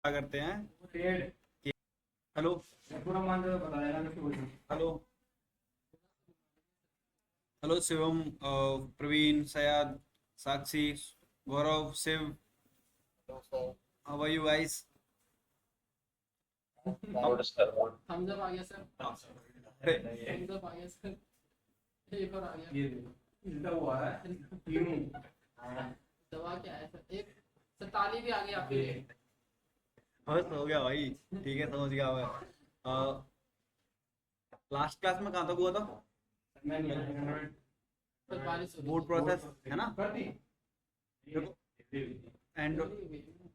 क्या करते हैं। पेड़ हेलो। पूरा मान दो बताया ना कि hello. Hello Shivam, Praveen, Syed, Sakshi, Gaurav, Shiv, how are you guys. Notice कर रहा हूँ। थम्स अप आ गया सर। अरे थम्स अप आ गया सर। एक और आ गया। ये इल्टा हुआ है तीनों। दवा क्या है सर? एक सर ताली भी आ गई आपके लिए। बस हो गया भाई। ठीक है, समझ गया मैं। लास्ट क्लास में कहाँ तक हुआ था। सर बारिश हो रही बूट प्रोसेस है ना। कर दी देखो एंड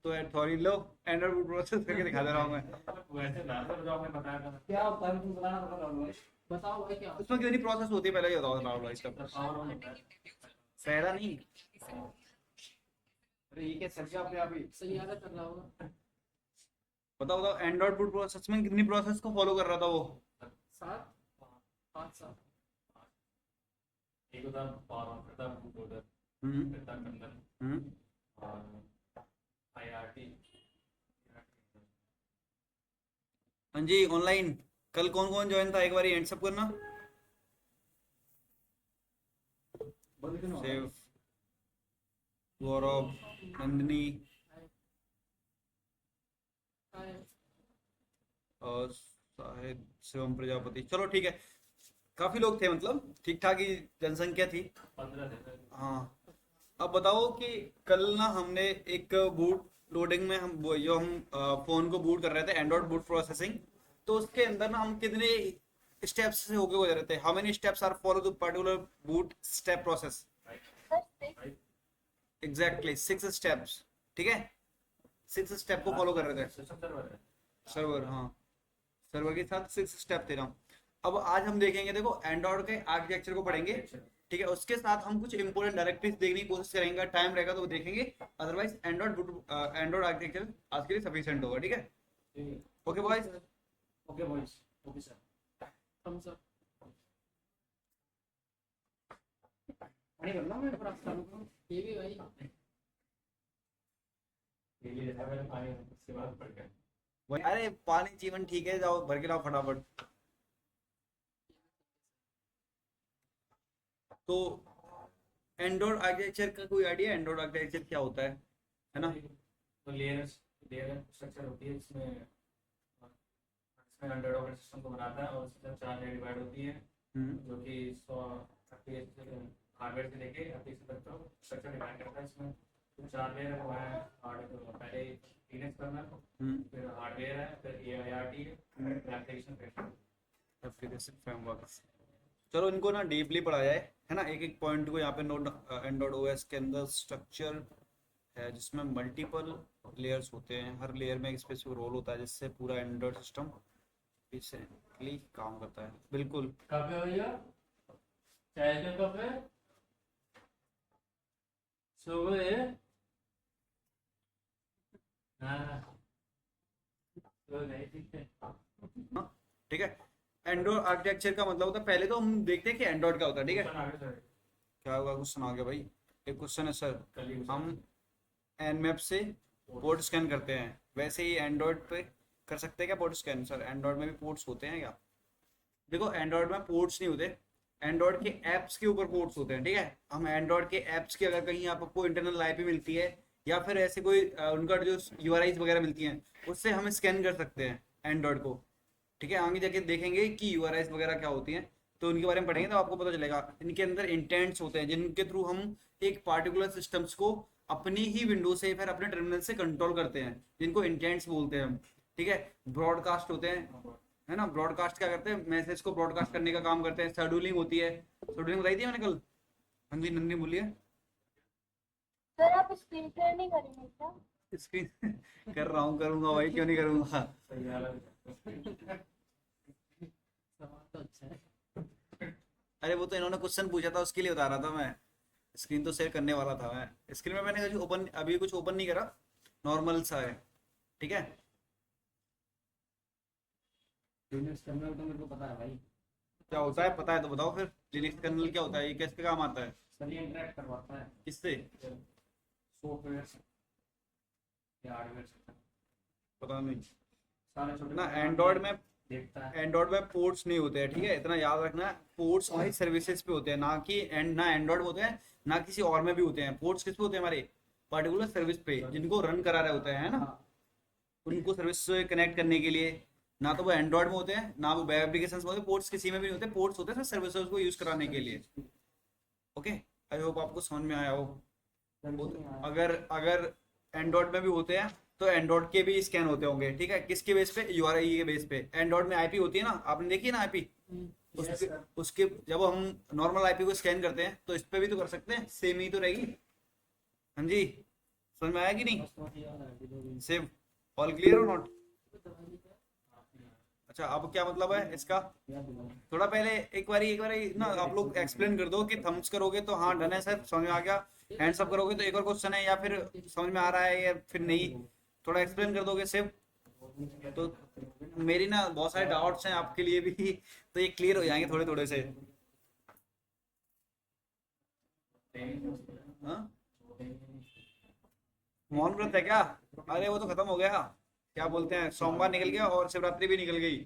तो सॉरी लो, एंड्रॉइड बूट प्रोसेस करके दिखा दे रहा हूँ मैं। वैसे ना सर जो आपने बताया था क्या होता है तुम बताना पता लगा। बताओ भाई क्या उसमें कितनी प्रोसेस होती है पहले ये बताओ राहुल भाई इसका। पावर ऑन होता है। सहरा नहीं। अरे ये क्या सर जी आपने अभी सैयारा कर रहा होगा। बताओ बताओ, एंड्रॉइड बूट प्रोसेस में कितनी प्रोसेस को फॉलो कर रहा था वो। 7 5 7। एक होता पावर ऑन करता बूट लोडर हम्म करता कंदर हम्म और आईआरटी। हाँ जी, ऑनलाइन कल कौन कौन ज्वाइन था एक बार हैंड्स अप करना। बंद क्यों हो रहा है? शिव, गौरव, नंदिनी और शाहिद, शिवम प्रजापति। चलो ठीक है, काफी लोग थे, मतलब ठीक ठाक ही जनसंख्या थी। 15 थे सर। हाँ, अब बताओ कि कल ना हमने एक बूट लोडिंग में जो हम फोन को बूट कर रहे थे, एंड्रॉइड बूट प्रोसेसिंग, तो उसके अंदर ना हम कितने स्टेप्स से होके गुजर रहे थे। How many steps are follow the particular boot step process. Exactly 6 steps. ठीक है, 6 स्टेप को फॉलो कर रहे थे। सिस्टम सर्वर है। सर्वर, हाँ, सर्वर के साथ 6 स्टेप थे ना। अब आज हम देखेंगे, देखो एंड्रॉइड के आर्किटेक्चर को पढ़ेंगे। ठीक है, उसके साथ हम कुछ इंपोर्टेंट डायरेक्टरीज देखने की कोशिश करेंगे, टाइम रहेगा तो वो देखेंगे। अदरवाइज एंड्रॉइड आर्किटेक्चर आज के लिए सफिशिएंट होगा। ठीक है, okay boys. Okay boys. Okay sir. Thumbs up. पानी करना मैं थोड़ा चालू करूं। ये भी भाई ये लिए था मैंने पानी उसके बाद पड़ गया। अरे पानी जीवन, ठीक है, जाओ भर के लाओ फटाफट। तो एंड्रॉइड आर्किटेक्चर का कोई आइडिया, एंड्रॉइड आर्किटेक्चर क्या होता है ना। तो लेयर स्ट्रक्चर होती है इसमें एंड्रॉइड ऑपरेटिंग सिस्टम को बनाता है और उसमें 4 लेयर डिवाइड होती है जो कि 100 हार्डवेयर से लेके एप्लीकेशन तक का स्ट्रक्चर डिवाइड करता है। इसमें तो 4 लेयर है, वो है हार्डवेयर पहले लिनक्स कर्नल, फिर हार्डवेयर है, फिर एआईआरटी है, एप्लीकेशन फ्रेमवर्क्स। चलो इनको ना डीपली पढ़ा जाए, है ना। एक एक पॉइंट को यहाँ पे नोट। एंड्रॉइड ओएस के अंदर स्ट्रक्चर है जिसमें मल्टीपल लेयर्स होते हैं, हर लेयर में एक स्पेसिफिक रोल होता है जिससे पूरा एंड्रॉइड सिस्टम इफिशिएंटली काम करता है। बिल्कुल। कब है भैया चाय का कप है सुबह है। हाँ तो नहीं ठीक है। हाँ, ठीक है। एंड्रॉइड आर्किटेक्चर का मतलब होता है, पहले तो हम देखते हैं कि एंड्रॉइड क्या होता है। ठीक है, क्या होगा, क्वेश्चन आ गया भाई। एक क्वेश्चन है सर, हम एनमैप से पोर्ट स्कैन करते हैं, वैसे ही एंड्रॉइड पे कर सकते हैं क्या पोर्ट स्कैन। सर एंड्रॉइड में भी पोर्ट्स होते हैं क्या। देखो एंड्रॉइड में पोर्ट्स नहीं होते, एंड्रॉइड के ऐप्स के ऊपर पोर्ट्स होते हैं। ठीक है, हम एंड्रॉइड के ऐप्स की अगर कहीं आपको इंटरनल आईपी मिलती है या फिर ऐसे कोई उनका जो यूआरआईज वगैरह मिलती हैं, उससे हम स्कैन कर सकते हैं एंड्रॉइड को। ठीक है, आगे जाके देखेंगे कि यूआरआईज वगैरह क्या होती हैं, तो उनके बारे में पढ़ेंगे तो आपको पता चलेगा। इनके अंदर इंटेंट्स होते हैं जिनके थ्रू हम एक पार्टिकुलर सिस्टम्स को अपनी ही विंडो से फिर अपने टर्मिनल से कंट्रोल करते हैं, जिनको इंटेंट्स बोलते हैं हम। ठीक है, ब्रॉडकास्ट होते हैं, है ना। ब्रॉडकास्ट क्या करते हैं, मैसेज को ब्रॉडकास्ट करने का काम करते हैं। शेड्यूलिंग होती है, शेड्यूलिंग बताई थी मैंने कल। हाँ जी नंदी बोलिए। सर आप स्क्रीन शेयर नहीं करेंगे क्या? स्क्रीन कर रहा हूँ, करूंगा भाई, क्यों नहीं करूंगा। सवाल तो अच्छा है। अरे वो तो इन्होंने क्वेश्चन पूछा था उसके लिए बता रहा था मैं। स्क्रीन तो शेयर करने वाला था मैं, स्क्रीन में मैंने ओपन अभी कुछ ओपन नहीं करा, नॉर्मल सा है। ठीक है, लिनक्स कर्नल तो मेरे को पता है भाई। क्या होता है पता है तो बताओ फिर। लिनक्स कर्नल क्या होता है, ये कैसे काम आता है, सर ये इंटरेक्ट करवाता है किससे। सॉफ्टवेयर से या हार्डवेयर से। पता नहीं सारे छोटे ना, छोटे एंड्रॉयड में देखता है। एंड्रॉयड में पोर्ट्स नहीं होते हैं, ठीक है, इतना याद रखना। पोर्ट्स हमारी सर्विसेज पे होते हैं, ना कि ना एंड्रॉयड होते हैं ना किसी और में भी होते हैं। पोर्ट्स किस पे होते हैं? हमारे पर्टिकुलर सर्विस पे, जिनको रन करा रहे होते हैं, है ना, हाँ, उनको सर्विस से कनेक्ट करने के लिए। ना तो वो एंड्रॉयड में होते हैं ना वो वेब एप्लीकेशन में होते हैं, पोर्ट्स किसी में भी नहीं होते। पोर्ट्स होते हैं सर्विसेज को यूज कराने के लिए। ओके, आई होप आपको समझ में आया हो। अगर अगर एंड्रॉयड में भी होते हैं तो एंड्रॉयड के भी स्कैन होते होंगे, ठीक है, किसके बेस पे? यूआरआई के बेस पे। एंड्रॉयड में आईपी होती है ना, आपने देखी है ना आईपी, उसके उसके जब हम नॉर्मल आईपी को स्कैन करते हैं तो इस पे भी तो कर सकते हैं, सेम ही तो रहेगी। हाँ जी, समझ में आया कि नहीं? सेम, ऑल क्लियर और नॉट? अच्छा, अब क्या मतलब है इसका? थोड़ा पहले एक बारी ना आप लोग एक्सप्लेन कर दो कि थम्स करोगे तो हाँ डन है सर, समझ में आ गया, हैंड्स अप करोगे तो एक और क्वेश्चन है, या फिर समझ में आ रहा है या फिर नहीं, थोड़ा एक्सप्लेन कर दोगे सिर्फ तो मेरी ना बहुत सारे डाउट्स हैं आपके लिए भी तो ये क्लियर हो जाएंगे थोड़े थोड़े से। हाँ, मौन व्रत है क्या? अरे वो तो खत्म हो गया, क्या बोलते हैं, सोमवार निकल गया और शिवरात्रि भी निकल गई,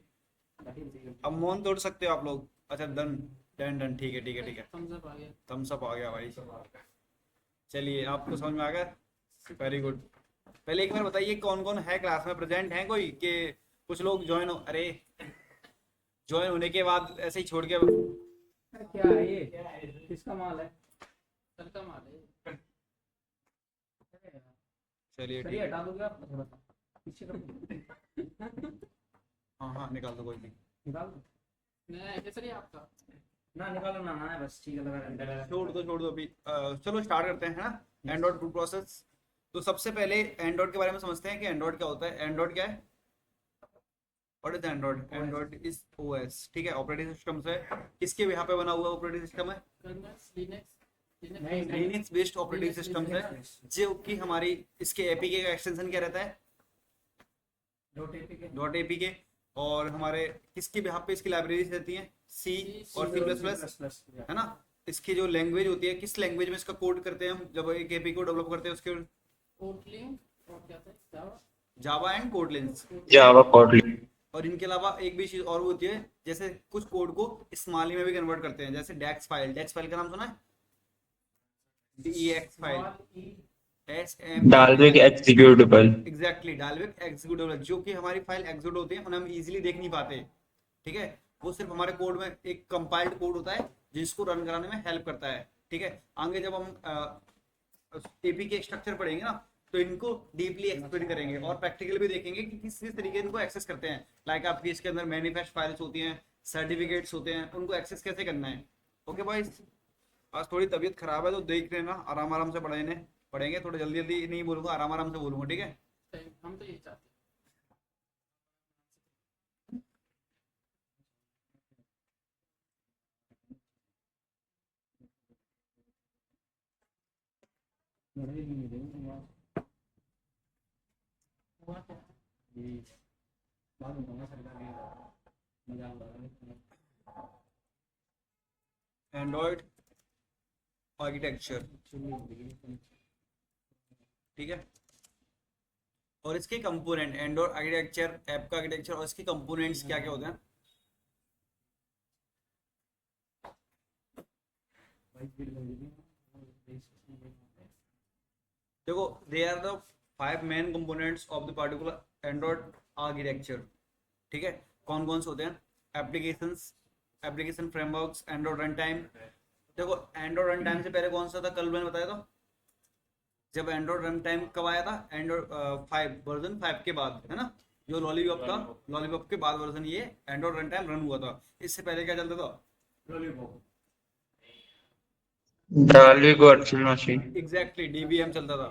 अब मौन तोड़ सकते हो आप लोग। अच्छा डन डन डन, ठीक है ठीक है ठीक है, thumbs up आ गया। थम्स अप आ गया भाई। चलिए, आपको समझ में आ गया, वेरी गुड। पहले एक बार बताइए कौन कौन है क्लास में, प्रेजेंट है कोई? कि कुछ लोग ज्वाइन हो, अरे ज्वाइन होने के बाद ऐसे ही छोड़ के। क्या है ये? किसका माल है? सर का माल है। चलिए सर ठीक ये है, हटा दोगे आप थोड़ा सा पीछे कर हाँ हाँ निकाल दो, कोई नहीं, निकाल दो नया है क्या सर ये आपका? ना, निकालो ना, ना है बस, ठीक है, लगा छोड़ दो अभी। चलो स्टार्ट करते हैं, है ना, एंड्रॉइड फूड प्रोसेस। तो सबसे पहले एंड्रॉइड के बारे में समझते हैं कि एंड्रॉइड क्या होता है। एंड्रॉइड क्या है? What is Android? Android is OS, ठीक है, ऑपरेटिंग सिस्टम से। किसके यहाँ पे बना हुआ ऑपरेटिंग सिस्टम है? कर्नल्स, लिनक्स, नहीं, लिनक्स बेस्ड ऑपरेटिंग सिस्टम है, जो कि हमारी इसके एपीके का एक्सटेंशन क्या रहता है? Dot APK. और हमारे किसके बिहाफ पे इसकी लाइब्रेरीज रहती हैं? सी और सी प्लस प्लस, है ना। इसकी जो लैंग्वेज होती है, किस लैंग्वेज में इसका कोड करते हैं हम जब एक एपी को डेवलप करते हैं? उसके कोटलिन और क्या था? Java. Java and Kotlins. Java Kotlin. और इनके अलावा एक भी चीज और होती है, जैसे कुछ कोड को स्मॉली में भी कन्वर्ट करते हैं, जैसे डेक्स फाइल। डेक्स फाइल का नाम सुना है? DX file, SM, Dalvik executable. Exactly, Dalvik executable, जो कि हमारी फाइल एग्जीक्यूट होती है, उन्हें हम इजीली देख नहीं पाते, ठीक है। वो सिर्फ हमारे कोड में एक कंपाइल्ड कोड होता है जिसको रन कराने में हेल्प करता है, ठीक है। आगे जब हम एपी के स्ट्रक्चर पढ़ेंगे ना तो इनको डीपली एक्सप्लेन करेंगे और प्रैक्टिकल भी देखेंगे कि किस किस तरीके इनको एक्सेस करते हैं। लाइक आपकी इसके अंदर मैनिफेस्ट फाइल्स होती हैं, सर्टिफिकेट्स होते हैं, उनको एक्सेस कैसे करना है। ओके बॉयज, आज थोड़ी तबीयत खराब है तो देख लेना, आराम आराम से पढ़ेंगे, थोड़ा जल्दी जल्दी नहीं बोलूंगा, आराम आराम से बोलूंगा, ठीक है। हम तो यही चाहते हैं। हुआ क्या? एंड्रॉइड आर्किटेक्चर, ठीक है, और इसके कंपोनेंट, एंड्रॉइड आर्किटेक्चर, ऐप का आर्किटेक्चर और इसके कंपोनेंट्स क्या क्या होते हैं। देखो, they are the 5 main components of the particular Android architecture, ठीक है। कौन कौन से होते हैं? Application frameworks, Android run time. देखो, एंड्रॉइड रन टाइम से पहले कौन सा था? कल मैंने बताया था, जब एंड्रॉइड रन टाइम कब आया था? एंड्रॉइड 5 वर्जन 5 के बाद, है ना, जो लॉलीपॉप के बाद वर्जन ये एंड्रॉइड रन टाइम रन हुआ था। इससे पहले क्या चलता था? Dalvik virtual machine. Exactly, DBM चलता था,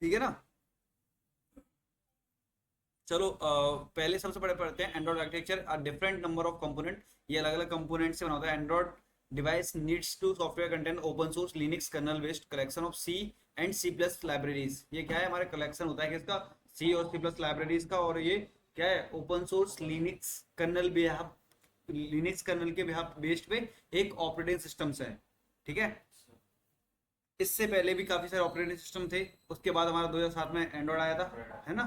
ठीक है ना। चलो पहले सबसे बड़े पढ़ते हैं Android architecture. A different number of component, ये अलग अलग कंपोनेंट से बना होता है। Android device needs to software content open source Linux kernel based collection of C and C plus libraries. ये क्या है? हमारे कलेक्शन होता है किसका? सी और सी प्लस लाइब्रेरीज का। और ये क्या है? ओपन सोर्स लिनक्स कर्नल के बेस्ड पे एक ऑपरेटिंग सिस्टम्स है, ठीक है। इससे पहले भी काफी सारे ऑपरेटिंग सिस्टम थे, उसके बाद हमारा 2007 में एंड्रॉइड आया था, है ना।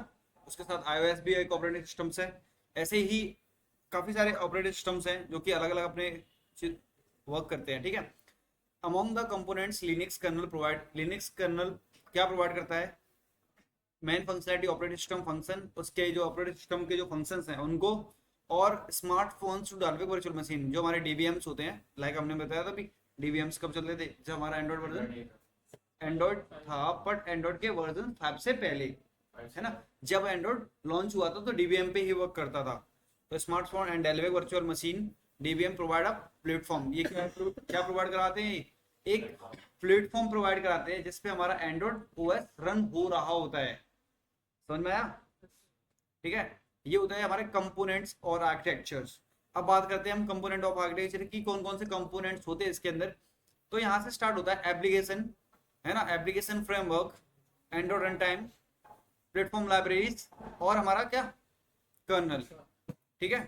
उसके साथ iOS भी एक ऑपरेटिंग सिस्टम्स है। ऐसे ही काफ़ी सारे ऑपरेटिंग सिस्टम्स हैं जो कि अलग अलग अपने वर्क करते हैं, ठीक है। Among the components Linux kernel क्या प्रोवाइड करता है, main functionality operating system function, उसके जो ऑपरेटिंग सिस्टम के जो फंक्शंस हैं उनको, और स्मार्टफोन्स टू डालवे वर्चुअल मशीन, जो हमारे डीवीएम्स होते हैं, लाइक हमने बताया था अभी डीवीएम्स कब चलते थे, जब हमारा एंड्रॉइड वर्जन एंड्रॉइड था, बट एंड्रॉइड के वर्जन 5 से पहले, है ना, जब एंड्रॉइड लॉन्च हुआ था तो डीवीएम पे ही वर्क करता था। तो smartphone and Dalvik virtual machine DVM provide a platform, ये क्या प्रोवाइड कराते हैं, एक प्लेटफॉर्म प्रोवाइड कराते हैं जिसपे हमारा एंड्रॉइड ओएस रन हो रहा होता है। समझ में आया, ठीक है। ये होता है हमारे कंपोनेंट्स और आर्किटेक्चर्स। अब बात करते हैं हम कंपोनेंट ऑफ आर्किटेक्चर की, कौन कौन से कंपोनेंट्स होते हैं इसके अंदर। तो यहाँ से स्टार्ट होता है एप्लीकेशन, है ना, application framework, Android run time, platform libraries, और हमारा क्या, कर्नल, ठीक है।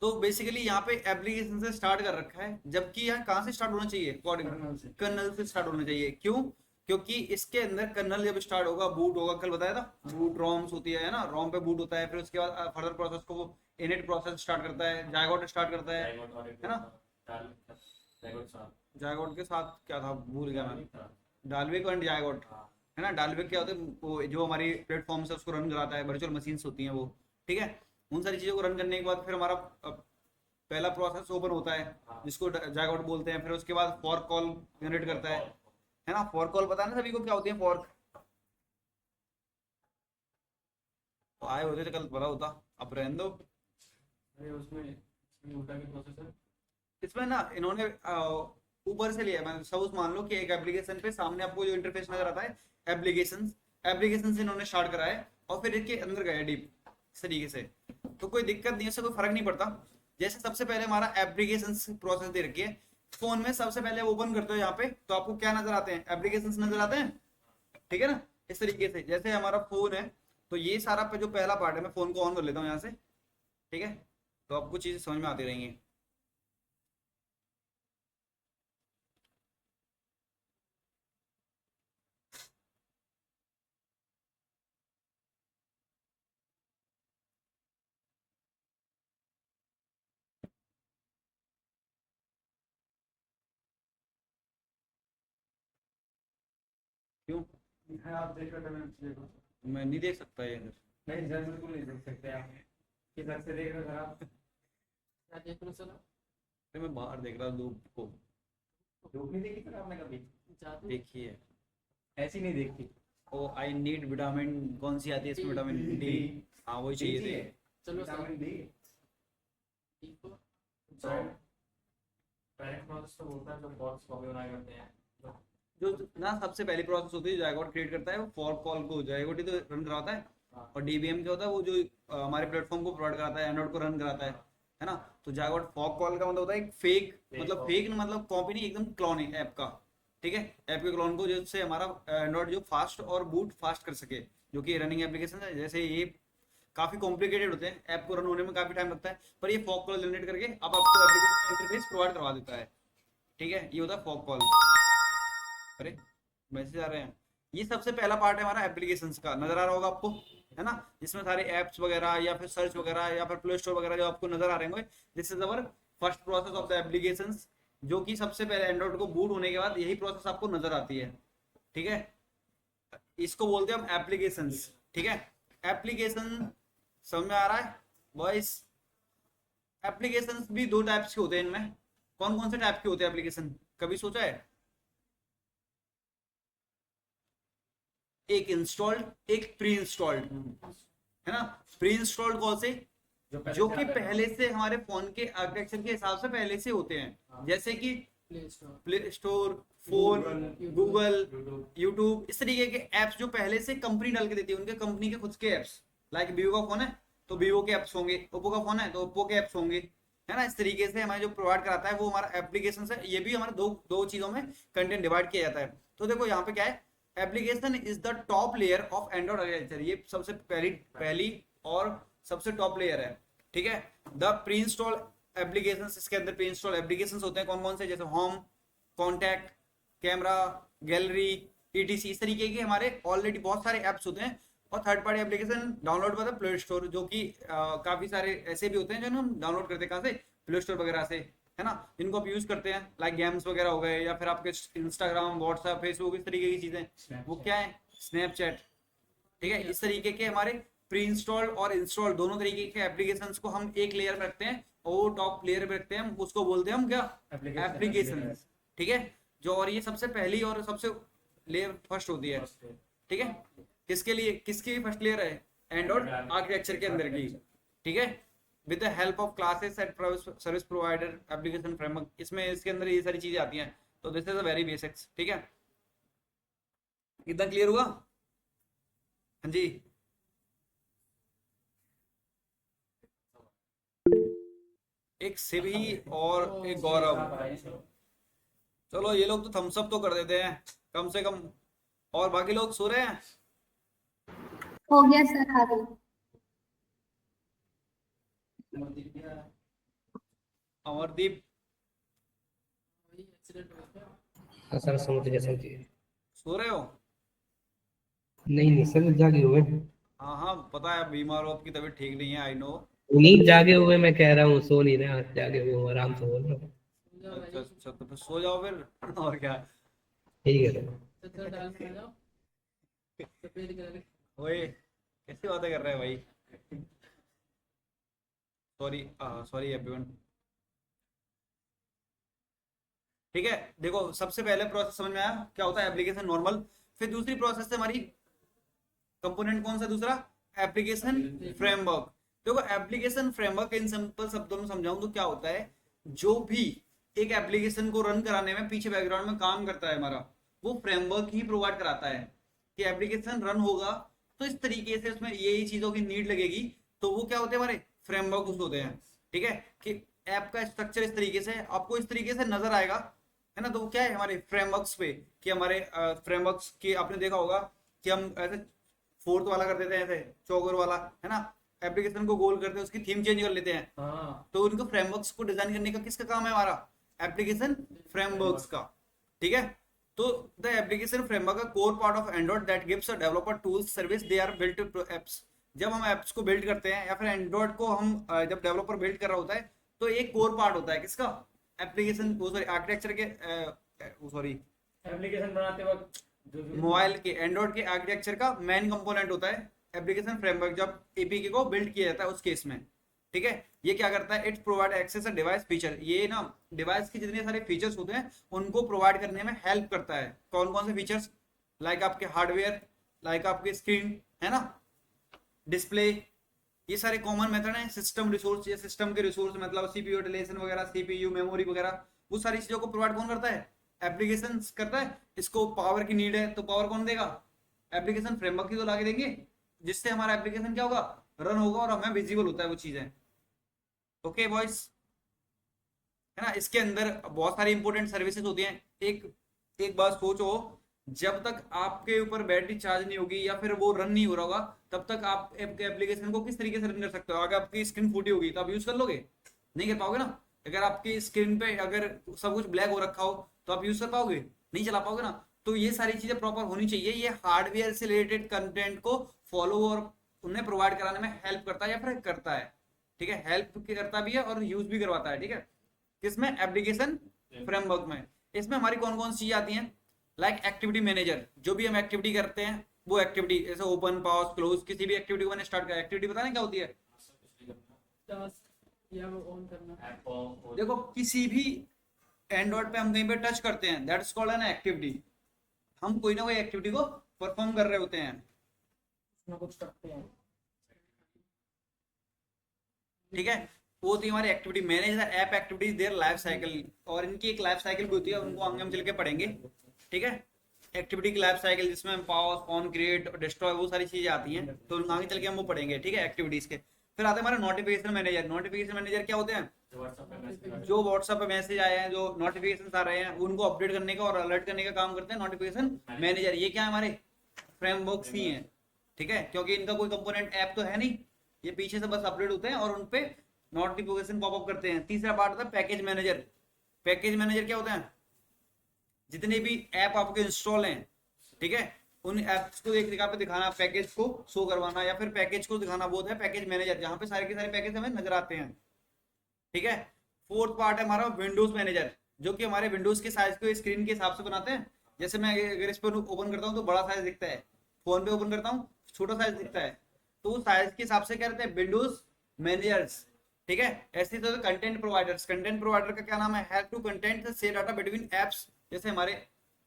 तो बेसिकली यहाँ पे एप्लीकेशन से स्टार्ट कर रखा है, जबकि यहाँ कहाँ से स्टार्ट होना चाहिए, कर्नल से स्टार्ट होना चाहिए। क्यों, क्योंकि इसके अंदर कर्नल जब स्टार्ट होगा, बूट होगा, कल बताया था बूट रोम्स होती है ना, रोम पे बूट होता है, फिर उसके बाद फर्दर प्रोसेस को वो इनिट प्रोसेस स्टार्ट करता है, जायगोट स्टार्ट करता है ना, जायगोट के साथ क्या था भूल गया मैं, डालविक एंड जायगोट, है ना। डालविक क्या होता है, वो जो हमारी प्लेटफॉर्म से उसको रन कराता है, वर्चुअल मशीन्स होती हैं वो, ठीक है। उन सारी चीज़ों को रन करने के बाद फिर हमारा पहला प्रोसेस ओपन होता है जिसको जायगोट बोलते हैं, फिर उसके बाद फॉर्क कॉल जनरेट करता है ना। फॉर्क कॉल पता है ना सभी को क्या होती है, फॉर्क तो आए होते तो कल पता होता, अब रहने दो। इसमें ना इन्होंने ऊपर से लिया, मैंने सपोज मान लो कि एक एप्लीकेशन पे सामने आपको जो इंटरफेस नजर आता है, एप्लीकेशन से इन्होंने स्टार्ट करा है और फिर इसके अंदर गया डीप इस तरीके से, तो कोई दिक्कत नहीं है, उससे कोई फर्क नहीं पड़ता। जैसे सबसे पहले हमारा एप्लीकेशन प्रोसेस दे रखी है, फोन में सबसे पहले ओपन करते हो यहाँ पे तो आपको क्या नजर आते हैं, एप्लीकेशन नजर आते हैं, ठीक है ना। इस तरीके से जैसे हमारा फोन है तो ये सारा पे जो पहला पार्ट है, मैं फोन को ऑन कर लेता हूँ यहाँ से, ठीक है, तो आपको चीजें समझ में आती रहेंगी। क्यों, आप देख रहे थे, मैं नहीं देख सकता ये, नहीं सर बिल्कुल नहीं देख सकते आप, किधर से देख रहे हो सर आप, क्या देख रहे हो सर? अरे मैं बाहर देख रहा हूँ धूप को, धूप नहीं देखी सर आपने कभी, जादू देखिए ऐसी नहीं देखी, ओ आई नीड विटामिन, कौन सी आती है इसमें, विटामिन डी, हाँ वही चाहिए थे। चलो सर, विटामिन डी, ठीक हो। पैरेंट प्रोसेस तो होता है जो बॉक्स कॉपी बनाए करते हैं, जो ना सबसे पहली प्रोसेस होती है जायगोट क्रिएट करता है, वो फॉर्क कॉल को जायगोट ही तो रन कराता है, और डीबीएम क्या होता है, वो जो हमारे प्लेटफॉर्म को प्रोवाइड कराता है, एंड्रॉइड को रन कराता है ना। तो जायगोट फॉर्क कॉल का मतलब होता है एक फेक, मतलब फेक मतलब कॉपी नहीं, एकदम क्लोन है ऐप का, ठीक है, ऐप के क्लोन को, जिससे हमारा एंड्रॉइड जो फास्ट और बूट फास्ट कर सके, जो कि रनिंग एप्लीकेशन है। जैसे ये काफी कॉम्प्लिकेटेड होते हैं, ऐप को रन होने में काफी टाइम लगता है, पर ये फॉर्क कॉल जनरेट करके अब आपको एप्लीकेशन इंटरफेस प्रोवाइड करवा देता है, ठीक है, ये होता है फॉर्क कॉल। अरे मैसेज आ रहे हैं, ये सबसे पहला पार्ट है हमारा एप्लीकेशंस का, नजर आ रहा होगा आपको, है ना, जिसमें सारे एप्स वगैरह या फिर सर्च वगैरह या फिर प्ले स्टोर वगैरह जो आपको नजर आ रहे होंगे, this is our first process of the applications, जो कि सबसे पहले एंड्रॉइड को बूट होने के बाद यही प्रोसेस आपको नजर आती है, ठीक है। इसको बोलते हैं हम एप्लीकेशंस, ठीक है। एप्लीकेशन समझ में आ रहा है बॉयस? एप्लीकेशंस भी दो टाइप्स के होते हैं, इनमें कौन कौन से टाइप के होते हैं एप्लीकेशन, कभी सोचा है? एक इंस्टॉल्ड, एक प्री इंस्टॉल्ड, है ना। प्री इंस्टॉल्ड कौन से, जो कि पहले से हमारे फोन के आर्किटेक्चर के हिसाब से पहले से होते हैं, जैसे कि play store, phone, Google, YouTube, इस तरीके के एप्स जो पहले से कंपनी डाल के देती है, उनके कंपनी के खुद के एप्स, लाइक वीवो का फोन है तो वीवो के एप्स होंगे, ओप्पो का फोन है तो ओप्पो के एप्स होंगे, है ना। इस तरीके से हमारे जो प्रोवाइड कराता है वो हमारा एप्लीकेशन है। ये भी हमारे दो चीजों में कंटेंट डिवाइड किया जाता है। तो देखो यहाँ पे क्या है, application is the top layer of Android architecture, ये सबसे पहली और सबसे टॉप लेयर है, ठीक है। द प्री इंस्टॉल एप्लीकेशन, इसके अंदर प्री इंस्टॉल एप्लीकेशन होते हैं कौन कौन से, जैसे home, contact, camera, gallery, ETC, इस तरीके के हमारे ऑलरेडी बहुत सारे एप्स होते हैं और थर्ड पार्टी एप्लीकेशन डाउनलोड होता है प्ले स्टोर, जो कि काफी सारे ऐसे भी होते हैं जो हम डाउनलोड करते हैं कहाँ से, प्ले स्टोर वगैरह से, है ना, जिनको आप यूज करते हैं, लाइक गेम्स वगैरह हो गए, या फिर आपके इंस्टाग्राम, व्हाट्सएप, फेसबुक, इस तरीके की चीजें। वो क्या है, स्नैपचैट, ठीक है। इस तरीके के हमारे प्री इंस्टॉल्ड और इंस्टॉल दोनों तरीके के एप्लीकेशंस को हम एक लेयर में रखते हैं, और वो टॉप लेयर में रखते हैं, हम उसको बोलते हैं हम क्या, एप्लीकेशन, ठीक है। जो, और ये सबसे पहली और सबसे लेयर फर्स्ट होती है, ठीक है। किसके लिए, किसकी फर्स्ट लेयर है, एंड्रॉइड आर्किटेक्चर के अंदर की, ठीक है, with the help of classes and service provider application framework. इसमें इसके अंदर ये सारी चीजें आती हैं, तो this is a very basics, ठीक है। इतना क्लियर हुआ? हाँ जी, एक शिवी और एक गौरव, चलो ये लोग तो थम्स अप तो कर देते हैं कम से कम, और बाकी लोग सो रहे हैं। हो गया सर, आ गई। अमरदीप वही एक्सीडेंट हो गया। हाँ सर, समझिए समझिए। सो रहे हो? नहीं नहीं सर, जागे हुए। हाँ हाँ, पता है बीमार हो, आपकी तबीयत ठीक नहीं है, आई नो। नहीं जागे हुए, मैं कह रहा हूँ सो नहीं रहे, जागे हुए हूँ, आराम से बोल रहा हूँ। अच्छा अच्छा, तो फिर सो जाओ फिर और क्या। ठीक है सर। चद्दर डाल के आ जाओ, सफेद कलर। ओए कैसी बातें कर रहे हैं भाई, सॉरी सॉरी एवरीवन, ठीक है। देखो सबसे पहले प्रोसेस समझ में आया क्या होता है एप्लीकेशन नॉर्मल, फिर दूसरी प्रोसेस से हमारी कंपोनेंट कौन सा, दूसरा एप्लीकेशन फ्रेमवर्क। देखो एप्लीकेशन फ्रेमवर्क इन सिंपल शब्दों में समझाऊं तो क्या होता है, जो भी एक एप्लीकेशन को रन कराने में पीछे बैकग्राउंड में काम करता है हमारा, वो फ्रेमवर्क ही प्रोवाइड कराता है कि एप्लीकेशन रन होगा तो इस तरीके से उसमें यही चीजों की नीड लगेगी, तो वो क्या होते हैं, हमारे फ्रेमवर्क होते हैं, ठीक है। कि ऐप का स्ट्रक्चर इस तरीके से आपको इस तरीके से नजर आएगा, है ना, तो वो क्या है हमारे फ्रेमवर्क्स पे, कि हमारे फ्रेमवर्क्स की आपने देखा होगा कि हम ऐसे फोर्थ वाला कर देते हैं, ऐसे चौगर वाला, है ना, एप्लीकेशन को गोल करते हैं, उसकी थीम चेंज कर लेते हैं। तो उनको फ्रेमवर्क्स को डिजाइन करने का किसका काम है, हमारा एप्लीकेशन फ्रेमवर्क्स का, ठीक है। तो the application framework a core part of Android that gives a developer tools service they are built to apps. जब हम एप्स को बिल्ड करते हैं या फिर एंड्रॉइड को हम जब डेवलपर बिल्ड कर रहा होता है, तो एक कोर पार्ट होता है किसका, एप्लीकेशन, वो सॉरी आर्किटेक्चर के, वो सॉरी एप्लीकेशन बनाते वक्त मोबाइल के, एंड्रॉइड के आर्किटेक्चर का मेन कंपोनेंट होता है एप्लीकेशन फ्रेमवर्क, जब एपीके को बिल्ड किया जाता है उस केस में, ठीक है। ये क्या करता है, it provide access a device feature, ये ना डिवाइस के जितने सारे फीचर्स होते हैं उनको प्रोवाइड करने में हेल्प करता है। कौन कौन से फीचर्स, लाइक आपके हार्डवेयर, लाइक आपकी स्क्रीन, है ना, डिस्प्ले, ये सारे कॉमन मेथड हैं। सिस्टम रिसोर्स, ये सिस्टम के रिसोर्स मतलब सीपीयू यूटिलाइजेशन वगैरह, सीपीयू मेमोरी वगैरह, वो सारी चीजों को प्रोवाइड कौन करता है, एप्लीकेशन करता है। इसको पावर की नीड है तो पावर कौन देगा, एप्लीकेशन फ्रेमवर्क ही तो लाके देंगे, जिससे हमारा एप्लीकेशन क्या होगा, रन होगा और हमें विजिबल होता है वो चीजें। ओके बॉयज, है ना। इसके अंदर बहुत सारी इंपॉर्टेंट सर्विसेज होती हैं। एक बात सोचो, जब तक आपके ऊपर बैटरी चार्ज नहीं होगी या फिर वो रन नहीं हो रहा होगा, तब तक आप एप्लीकेशन को किस तरीके से रन कर सकते हो। अगर आपकी स्क्रीन फूटी होगी तो आप यूज कर लोगे, नहीं कर पाओगे ना। अगर आपकी स्क्रीन पे अगर सब कुछ ब्लैक हो रखा हो तो आप यूज कर पाओगे, नहीं चला पाओगे ना। तो ये सारी चीजें प्रॉपर होनी चाहिए। ये हार्डवेयर से रिलेटेड कंटेंट को फॉलो और उन्हें प्रोवाइड कराने में हेल्प करता है या फिर करता है, ठीक है। हेल्प करता भी है और यूज भी करवाता है, ठीक है। किसमें, एप्लीकेशन फ्रेमवर्क में। इसमें हमारी कौन कौन सी चीजें आती हैं, लाइक एक्टिविटी मैनेजर, जो भी हम एक्टिविटी करते हैं वो एक्टिविटी, जैसे ओपन, पॉज, क्लोज, किसी भी एक्टिविटी को मैंने स्टार्ट किया, एक्टिविटी पता नहीं क्या होती है, टास्क या वो ऑन करना। देखो किसी भी एंड्रॉइड पे हम कहीं पे टच करते हैं, दैट्स कॉल्ड एन एक्टिविटी। हम कोई ना कोई एक्टिविटी को परफॉर्म कर रहे होते हैं, कुछ करते हैं, ठीक है। वो होती है हमारी activity manager, app activities, their life cycle, और इनकी एक लाइफ साइकिल भी होती है, उनको आगे हम चल के पढ़ेंगे, ठीक है। एक्टिविटी की लाइफ साइकिल जिसमें हम पॉज, ऑन, क्रिएट, डिस्ट्रॉय, वो सारी चीजें आती हैं, तो आगे चल के हम वो पढ़ेंगे, ठीक है, एक्टिविटीज के। फिर आते हैं हमारे नोटिफिकेशन मैनेजर। नोटिफिकेशन मैनेजर क्या होते हैं, जो व्हाट्सएप पे मैसेज आए हैं, जो नोटिफिकेशन आ रहे हैं, उनको अपडेट करने का और अलर्ट करने का काम करते हैं नोटिफिकेशन मैनेजर। ये क्या है, हमारे फ्रेमवर्क्स ही हैं, ठीक है, क्योंकि इनका कोई कंपोनेंट ऐप तो है नहीं, ये पीछे से बस अपडेट होते हैं और उनपे नोटिफिकेशन पॉपअप करते हैं। तीसरा पार्ट होता है पैकेज मैनेजर। पैकेज मैनेजर क्या होता है, जितने भी ऐप आपके इंस्टॉल हैं, ठीक है, उन एप्स को एक जगह पे दिखाना, पैकेज को शो करवाना, या फिर पैकेज को दिखाना, वो है पैकेज मैनेजर, जहाँ पे सारे के सारे पैकेज हमें नजर आते हैं। ठीक है। फोर्थ पार्ट है हमारा विंडोज मैनेजर, जो कि हमारे विंडोज के साइज को स्क्रीन के हिसाब से बनाते हैं। जैसे मैं अगर इस पर ओपन करता हूँ तो बड़ा साइज दिखता है, फोन पे ओपन करता हूँ छोटा साइज दिखता है, तो उस साइज के हिसाब से क्या रहते हैं, विंडोज मैनेजर्स। ठीक है। ऐसे ही तो कंटेंट प्रोवाइडर्स, कंटेंट प्रोवाइडर का क्या नाम है, help to content share data between apps, जैसे हमारे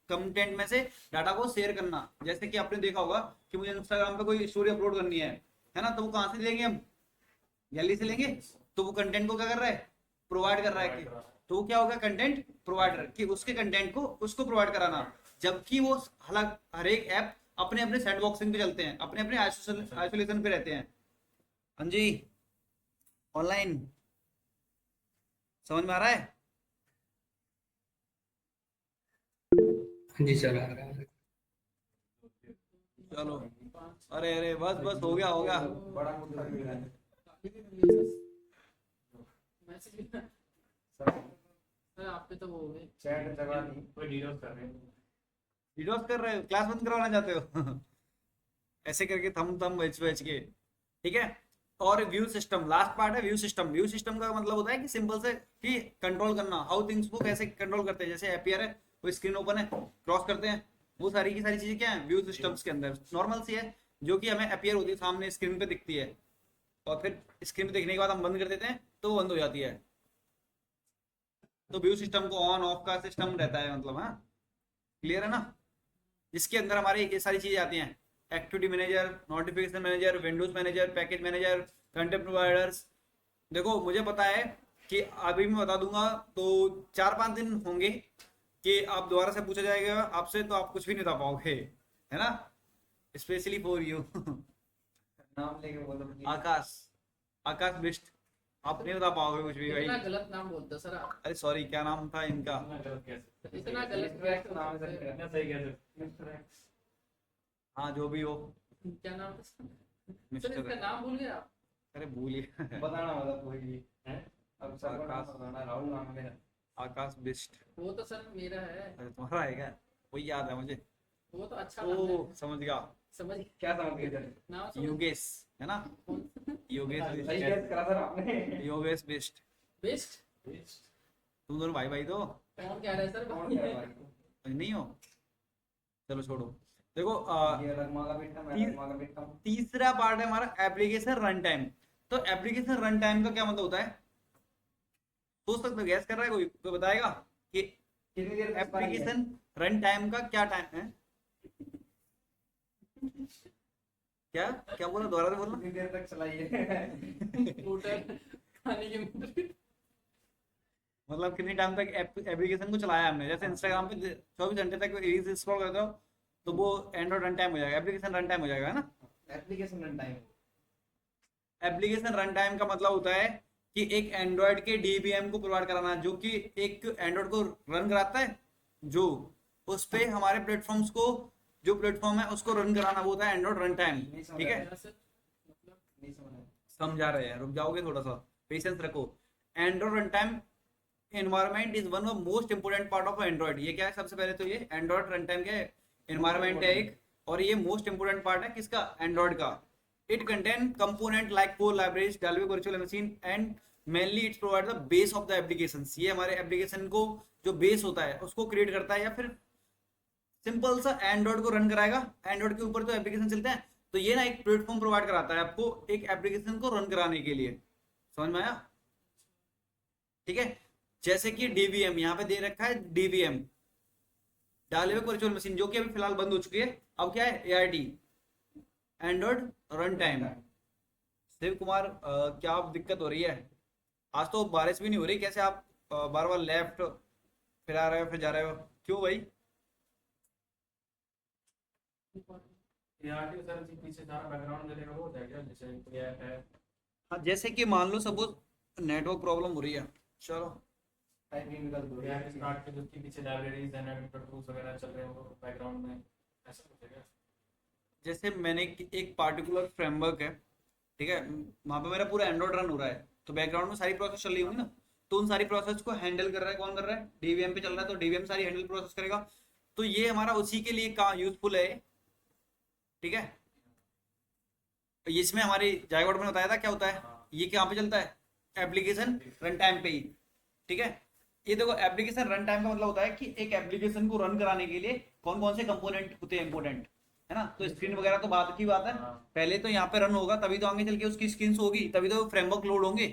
कंटेंट में से डाटा को शेयर करना। जैसे कि आपने देखा होगा कि मुझे इंस्टाग्राम पे कोई स्टोरी अपलोड करनी है ना, तो वो कहाँ से लेंगे हम, गैलरी से लेंगे, तो वो कंटेंट को क्या कर रहा है, प्रोवाइड कर रहा है। कि तो वो क्या होगा, कंटेंट प्रोवाइडर, कि उसके कंटेंट को उसको प्रोवाइड कराना। जबकि वो हर एक ऐप अपने अपने सैंडबॉक्सिंग पे चलते हैं, अपने अपने आइसोलेशन पे रहते हैं। हाँ जी, ऑनलाइन समझ में आ रहा है? जी सर आ रहा है। चलो, अरे अरे बस बस हो गया हो गया, बड़ा मुद्दा भी है। सर आप पे तो वो हो गए। चैट जगह नहीं, कोई डीडोस कर रहे हैं। डीडोस कर रहे हो, क्लास बंद करवाना चाहते हो? ऐसे करके थम थम बेच बेच के। ठीक है। और व्यू सिस्टम, लास्ट पार्ट है व्यू सिस्टम। व्यू सिस्टम का मतलब होता है कि सिंपल से कि कंट्रोल करना, हाउ थिंग्स को कैसे कंट्रोल करते हैं। जैसे एपीआर है, कोई स्क्रीन ओपन है, क्रॉस करते हैं, वो सारी की सारी चीजें क्या है, व्यू सिस्टम्स के अंदर नॉर्मल सी है, जो कि हमें अपीयर होती है सामने स्क्रीन पे दिखती है, और फिर स्क्रीन पे देखने के बाद हम बंद कर देते हैं तो वो बंद हो जाती है। तो व्यू सिस्टम को ऑन ऑफ का सिस्टम रहता है, मतलब हाँ, क्लियर है ना? जिसके अंदर हमारी ये सारी चीजें आती हैं, activity manager, notification manager, Windows manager, package manager, content providers. देखो मुझे पता है कि अभी मैं बता दूंगा तो 4-5 दिन होंगे कि आप दोबारा से पूछा जाएगा आपसे, तो आप कुछ भी नहीं बता पाओगे, है ना? Specially for you. नाम लेके बोलो। आकाश, आकाश बिष्ट, आप नहीं बता पाओगे कुछ भी इतना भाई। गलत नाम बोलते हो सर आप। अरे सॉरी, क्या नाम था इनका? इतना गलत कैसे नाम बोलते हो? इतना सही कैसे? हाँ जो भी हो, क्या नाम था सर? सर मिस्टर इसका नाम भूल गए आप? अरे भूलिए। बताना मतलब कोई भी है। अब सब आकाश। बताना, राहुल नाम है मेरा। आकाश बिष्ट। वो तो सर मेरा है। अरे तुम्हारा है क्या? वही याद है मुझे। वो तो अच्छा नाम है। ओ समझ गया, समझ क्या समझ गए थे? नाम समझ। योगेश है ना, योगेश सही बिष्ट, गेस करा सर आपने। योगेश बिष्ट। बेस्ट। तुम दोनों भाई भाई तो कौन कह रहा है सर? कौन कह रहा है भाई? नहीं हो? चलो छोड़ो। देखो ये अलग माँ का बेटा, मैं अलग माँ का बेटा हूँ। तीसरा पार्ट है हमारा एप्लीकेशन रन टाइम। तो एप्लीकेशन रन टाइम का क्या मतलब होता है? सोच सकते हो, गैस कर रहा है कोई बताएगा कि कितनी देर तक चलाएंगे? एप्लीकेशन रन टाइम का क्या टाइम है? क्या क्या बोला, दोबारा से बोलना। कितनी देर तक चलाइए? स्कूटर खाने की। मतलब कितनी टाइम तक एप्लीकेशन को चलाया हमने। जैसे इंस्टाग्राम पे 24 घंटे तक रील्स स्क्रॉल करते हो तो वो एंड्रॉइड रन टाइम हो जाएगा, एप्लीकेशन रन टाइम हो जाएगा, है ना? Application run time. Application run time का मतलब होता है कि एक एंड्रॉइड के डीबीएम को प्रोवाइड कराना, जो कि एक एंड्रॉइड को रन कराता है, जो उस पे हमारे प्लेटफॉर्म्स को, जो प्लेटफॉर्म है उसको रन कराना, वो होता है एंड्रॉइड रन टाइम। ठीक है, नहीं समझ। समझा रहे हैं, रुक जाओगे थोड़ा सा, पेशेंस रखो। Android run time environment is one of most important part of Android. ये क्या है? सबसे पहले तो ये एंड्रॉइड रन टाइम क्या है? एनवायरनमेंट है एक, और ये मोस्ट इंपोर्टेंट पार्ट है किसका? एंड्रॉइड का। It contain component like core libraries, dynamic virtual machine and mainly it's provide the base of the applications. ये हमारे एप्लीकेशन को जो बेस होता है उसको क्रिएट करता है, या फिर सिंपल सा एंड्रॉइड को रन कराएगा। एंड्रॉइड के ऊपर तो एप्लीकेशन चलते हैं, तो ये ना एक प्लेटफॉर्म प्रोवाइड कराता है आपको एक एप्लीकेशन को रन कराने के लिए। समझ में आया? ठीक है। जैसे कि डीवीएम यहाँ पे दे रखा है, डीवीएम डायनामिक वर्चुअल मशीन, जो कि अभी फिलहाल बंद हो चुकी है, अब क्या है? ART, Android run time. Shiv Kumar क्या आप दिक्कत हो रही है? आज तो बारिश भी नहीं हो रही, कैसे आप बार बार लेफ्ट फिर आ रहे हो फिर जा रहे हो, क्यों भाई? यार सर जी पीछे सारा बैकग्राउंड देने का वो होता है क्या, जैसे कोई ऐप है? हाँ, जैसे कि मान लो सपोज नेटवर्क प्रॉब्लम हो रही है, चलो टाइपिंग निकल दो यार, स्टार्ट के जो कि पीछे लाइब्रेरीज एंड एडिटर टूल्स वगैरह चल रहे हैं वो बैकग्राउंड में, ऐसा कुछ है क्या? जैसे मैंने एक पार्टिकुलर फ्रेमवर्क है, ठीक है, वहां पे मेरा पूरा एंड्रॉइड रन हो रहा है, तो बैकग्राउंड में सारी प्रोसेस चल रही होंगी ना, तो उन सारी प्रोसेस को हैंडल कर रहा है कौन? कर रहा है? डीवीएम पे चल रहा है, तो डीवीएम सारी हैंडल प्रोसेस करेगा। तो ये हमारा उसी के लिए यूजफुल है ठीक है। इसमें हमारी जायगोड में बताया था क्या होता है, ये क्या पे चलता है, एप्लीकेशन रन टाइम पे ही, ठीक है। ये देखो एप्लीकेशन रन टाइम का मतलब होता है कि एक एप्लीकेशन को रन कराने के लिए कौन कौन से कंपोनेंट होते हैं इंपॉर्टेंट, है ना। तो स्क्रीन वगैरह तो बात की बात है, पहले तो यहाँ पे रन होगा तभी तो आगे चल के उसकी स्क्रीन होगी, तभी तो फ्रेमवर्क लोड होंगे,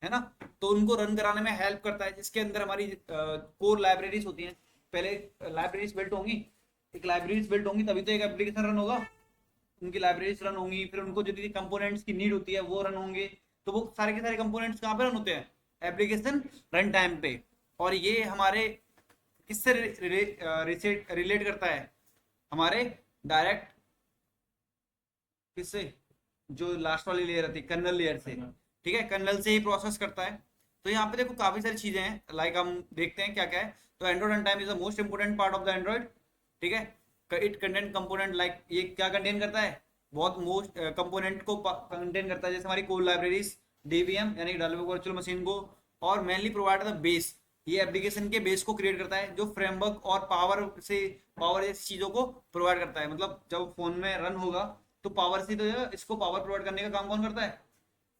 है ना। तो उनको रन कराने में हेल्प करता है, जिसके अंदर हमारी कोर लाइब्रेरीज होती हैं। पहले लाइब्रेरीज बिल्ट होंगी, एक लाइब्रेरीज बिल्ट होंगी तभी तो एक एप्लीकेशन रन होगा, उनकी लाइब्रेरीज रन होंगी, फिर उनको जो कंपोनेंट्स की नीड होती है वो रन होंगे। तो वो सारे के सारे कंपोनेंट्स कहाँ पे रन होते हैं, एप्लीकेशन रन टाइम पे। और ये हमारे किससे रिलेट करता है, हमारे डायरेक्ट किससे, जो लास्ट वाली लेयर आती है कर्नल लेयर से, ठीक है, कर्नल से ही प्रोसेस करता है। तो यहाँ पे देखो काफी सारी चीजें हैं, लाइक हम देखते हैं क्या क्या है। तो Android run time is the most important part of the Android, ठीक है। इट कंटेंट कंपोनेंट, लाइक ये क्या कंटेन करता है, बहुत मोस्ट कंपोनेंट को कंटेन करता है, जैसे हमारी कोर लाइब्रेरीज, डीवीएम यानी डेवलपर वर्चुअल मशीन को, और मेनली प्रोवाइड द बेस, ये एप्लीकेशन के बेस को क्रिएट करता है, जो फ्रेमवर्क और पावर जैसी चीजों को प्रोवाइड करता है। मतलब जब फोन में रन होगा तो पावर से, तो इसको पावर प्रोवाइड करने का काम कौन करता है,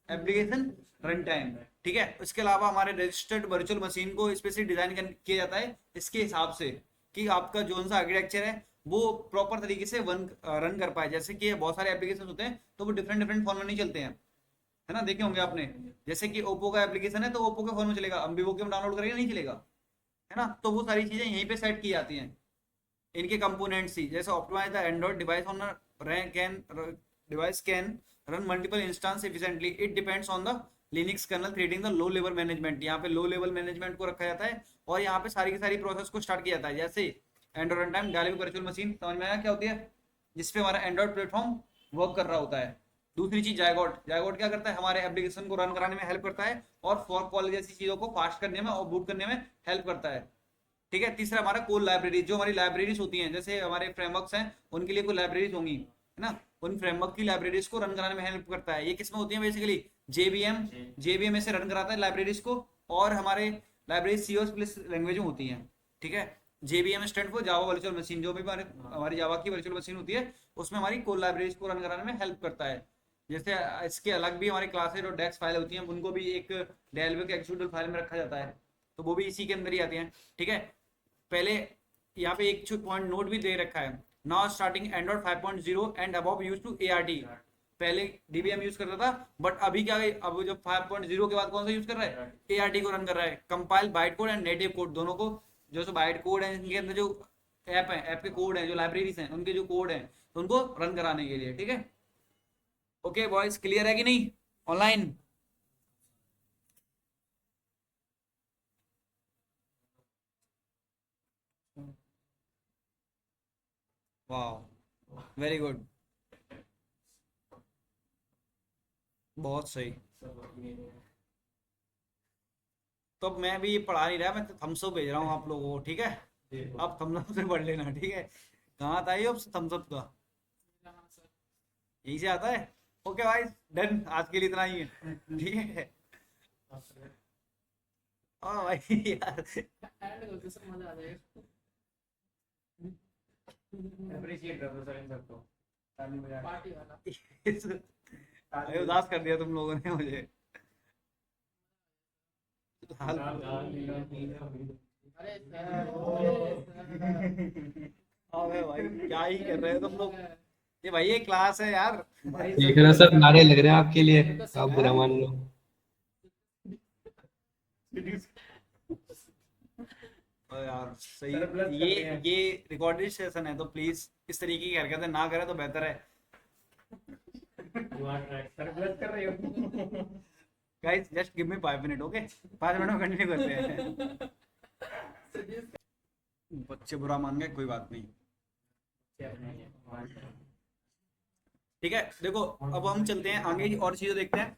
एप्लीकेशन रन टाइम, ठीक है। इसके अलावा हमारे रजिस्टर्ड वर्चुअल मशीन को स्पेशली डिजाइन किया जाता है इसके हिसाब से कि आपका जो सा आर्किटेक्चर है वो प्रॉपर तरीके से रन कर पाए। जैसे कि बहुत सारे एप्लीकेशन होते हैं तो वो डिफरेंट डिफरेंट फोन में नहीं चलते हैं, है ना, देखे होंगे आपने। जैसे कि ओप्पो का एप्लीकेशन है तो ओप्पो के फोन में चलेगा, हम वीवो के में डाउनलोड करेंगे नहीं चलेगा, है ना। तो वो सारी चीजें यहीं पे सेट की जाती हैं, इनके कंपोनेंट्स ही। जैसे optimise the Android device on device can run multiple instance efficiently, it depends on the Linux kernel creating the low level management. यहाँ पे लो लेवल मैनेजमेंट को रखा जाता है और यहाँ पे सारी की सारी प्रोसेस को स्टार्ट किया जाता है। जैसे Android run time developer virtual machine, समझ में आया क्या होती है, जिसपे हमारा एंड्रॉइड प्लेटफॉर्म वर्क कर रहा होता है। दूसरी चीज जायगोट, जायगोट क्या करता है, हमारे एप्लीकेशन को रन कराने में हेल्प करता है और फॉर्क कॉल जैसी चीजों को फास्ट करने में और बूट करने में हेल्प करता है, ठीक है। तीसरा हमारा कोर लाइब्रेरी, जो हमारी लाइब्रेरीज होती हैं, जैसे हमारे फ्रेमवर्क्स हैं उनके लिए कोई लाइब्रेरीज होंगी, है ना, उन फ्रेमवर्क की लाइब्रेरीज को रन कराने में हेल्प करता है। ये किसमें होती है, बेसिकली जेबीएम में से रन कराता है लाइब्रेरीज को, और हमारे लाइब्रेरी C++ लैंग्वेज में होती हैं, ठीक है। JBM stand for Java virtual machine, जो भी हमारी जावा की वर्चुअल मशीन होती है उसमें हमारी कोर लाइब्रेरीज को रन कराने में हेल्प करता है। जैसे इसके अलग भी हमारी क्लासेज और डेक्स फाइल होती हैं, उनको भी एक डेलवे के एक्जीक्यूटिव फाइल में रखा जाता है, तो वो भी इसी के अंदर ही आती हैं, ठीक है। पहले यहाँ पे एक पॉइंट नोट भी दे रखा है, now starting Android 5.0 and above used to ART। पहले डीबीएम यूज करता था, बट अभी क्या है, अब जो 5.0 के बाद कौन सा यूज कर रहा है, ART को रन कर रहा है। Compile byte code and native code, दोनों को, जो बाइट कोड है इनके अंदर, जो ऐप है, ऐप के कोड है, जो लाइब्रेरीज हैं उनके जो कोड है तो उनको रन कराने के लिए, ठीक है। ओके बॉयज, क्लियर है कि नहीं ऑनलाइन? वाह, वेरी गुड, बहुत सही। तो अब मैं भी ये पढ़ा नहीं रहा, मैं तो थम्स अप भेज रहा हूँ आप लोगों को, ठीक है। आप थम्स अप से पढ़ लेना, ठीक है। कहाँ था ये थम्स अप का, यहीं से आता है। ओके भाई, डन, आज के लिए इतना ही है, ठीक है। हाँ भाई यार, ऐड करके सब मजा आ जाएगा। अप्रिशिएट कर दो सर इन सबको, ताली बजा पार्टी वाला। अरे उदास कर दिया तुम लोगों ने मुझे। हाल अरे अबे भाई क्या ही कर रहे हो तुम लोग, ये भाई ये क्लास है यार। देख रहे हो सब नारे लग रहे हैं आपके लिए, आप बुरा मान लो। यार सही, ये रिकॉर्डेड सेशन है तो प्लीज इस तरीके की हरकतें ना करें तो बेहतर है। सर ब्लश कर रहे हो। Guys just give me 5 minute, okay, 5 minute में कंटिन्यू करते हैं। बच्चे बुरा मान गए, कोई बात नहीं, ठीक है। देखो अब हम चलते हैं आगे और चीजें देखते हैं।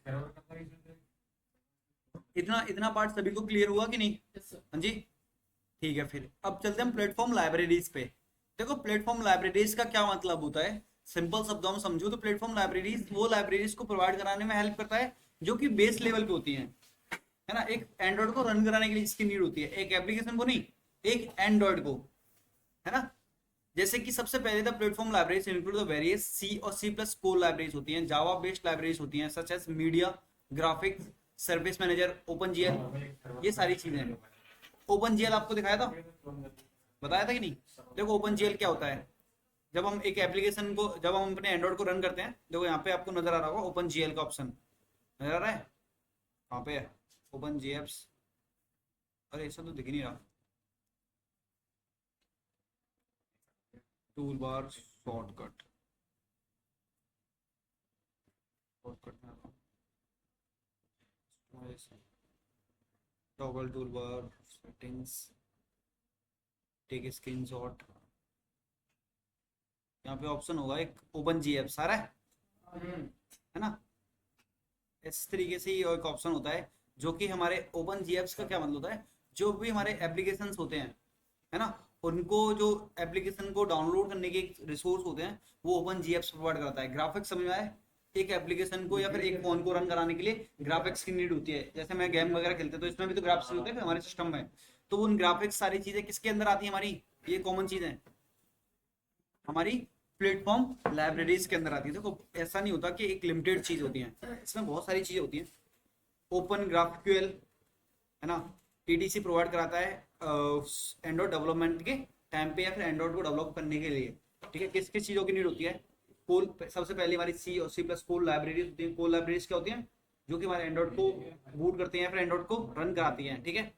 इतना पार्ट सभी को क्लियर हुआ कि नहीं? हाँ जी, ठीक है। फिर अब चलते हैं प्लेटफॉर्म लाइब्रेरीज पे। देखो प्लेटफॉर्म लाइब्रेरीज का क्या मतलब होता है, सिंपल शब्दों में समझो तो प्लेटफॉर्म लाइब्रेरीज वो लाइब्रेरीज को प्रोवाइड कराने में हेल्प करता है जो कि बेस लेवल पे होती हैं, है ना। एक एंड्रॉइड को रन कराने के लिए इसकी नीड होती है, एक एप्लीकेशन को नहीं, एक एंड्रॉइड को, है ना। जैसे कि सबसे पहले the platform libraries include the various C और सी प्लस कोर लाइब्रेरीज होती हैं, जावा बेस्ड लाइब्रेरीज होती हैं such as media, graphics, service manager, open GL, ये सारी चीजें। ओपन जीएल आपको दिखाया था, बताया था कि नहीं? देखो ओपन जीएल क्या होता है, जब हम एक एप्लीकेशन को, जब हम अपने एंड्रॉइड को रन करते हैं, देखो यहाँ पे आपको नजर आ रहा होगा ओपन जीएल का ऑप्शन नजर आ रहा है, कहाँ पे है ओपन जीएप्स, अरे ऐसा तो दिख ही नहीं रहा, tool bar shortcut, toggle tool bar settings, take screenshot, यहाँ पे ऑप्शन होगा एक ओपन जीएफ सारा है ना, इस तरीके से ये एक ऑप्शन होता है जो कि हमारे ओपन जीएफ्स का क्या मतलब होता है, जो भी हमारे एप्लीकेशंस होते हैं है ना, उनको जो एप्लीकेशन को डाउनलोड करने के रिसोर्स होते हैं वो ओपन जीएफ्स प्रोवाइड करता है। ग्राफिक्स समझ में आए, एक एप्लीकेशन को या फिर एक फोन को रन कराने के लिए ग्राफिक्स की नीड होती है, जैसे मैं गेम वगैरह खेलते हैं तो इसमें भी तो ग्राफिक्स होते हैं हमारे सिस्टम में, तो उन ग्राफिक्स सारी चीजें किसके अंदर आती है हमारी, ये कॉमन चीज है हमारी प्लेटफॉर्म लाइब्रेरीज के अंदर आती है। देखो ऐसा नहीं होता कि एक लिमिटेड चीज होती है, इसमें बहुत सारी चीजें होती हैं। ओपन ग्राफक्यूएल है ना, टीडीसी प्रोवाइड कराता है एंड्रॉइड डेवलपमेंट के टाइम पे या फिर एंड्रॉइड को डेवलप करने के लिए, ठीक है। किस किस चीज़ों की नीड होती है, कोल, सबसे पहले हमारी सी और सी प्लस कोल लाइब्रेरीज होती है। कोल लाइब्रेरीज क्या होती हैं, जो कि हमारे एंड्रॉइड को बूट करते हैं या फिर एंड्रॉइड को रन कराती हैं, ठीक है।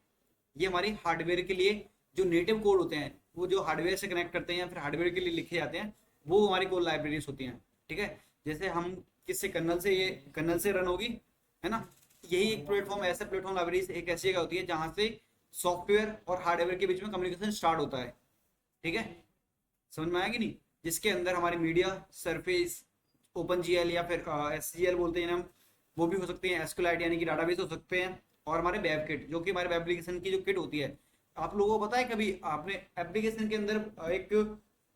ये हमारी हार्डवेयर के लिए जो नेटिव कोड होते हैं, वो जो हार्डवेयर से कनेक्ट करते हैं या फिर हार्डवेयर के लिए लिखे जाते हैं, वो हमारी कोल लाइब्रेरीज होती हैं, ठीक है। जैसे हम किससे, कर्नल से, ये कर्नल से रन होगी है ना, यही एक प्लेटफॉर्म, ऐसे प्लेटफॉर्म लाइब्रेरीज एक ऐसी जगह होती है जहां से सॉफ्टवेयर और हार्डवेयर के बीच में कम्युनिकेशन स्टार्ट होता है, ठीक है। समझ में आया कि नहीं, जिसके अंदर हमारी मीडिया, सरफेस, ओपन जीएल या फिर एसजीएल बोलते हैं हम, वो भी हो सकते हैं, एसक्यूएलाइट यानी कि डाटाबेस हो सकते हैं, और हमारे वेब किट जो कि हमारे वेब एप्लीकेशन की जो किट होती है। आप लोगों को पता है कभी आपने एप्लीकेशन के अंदर एक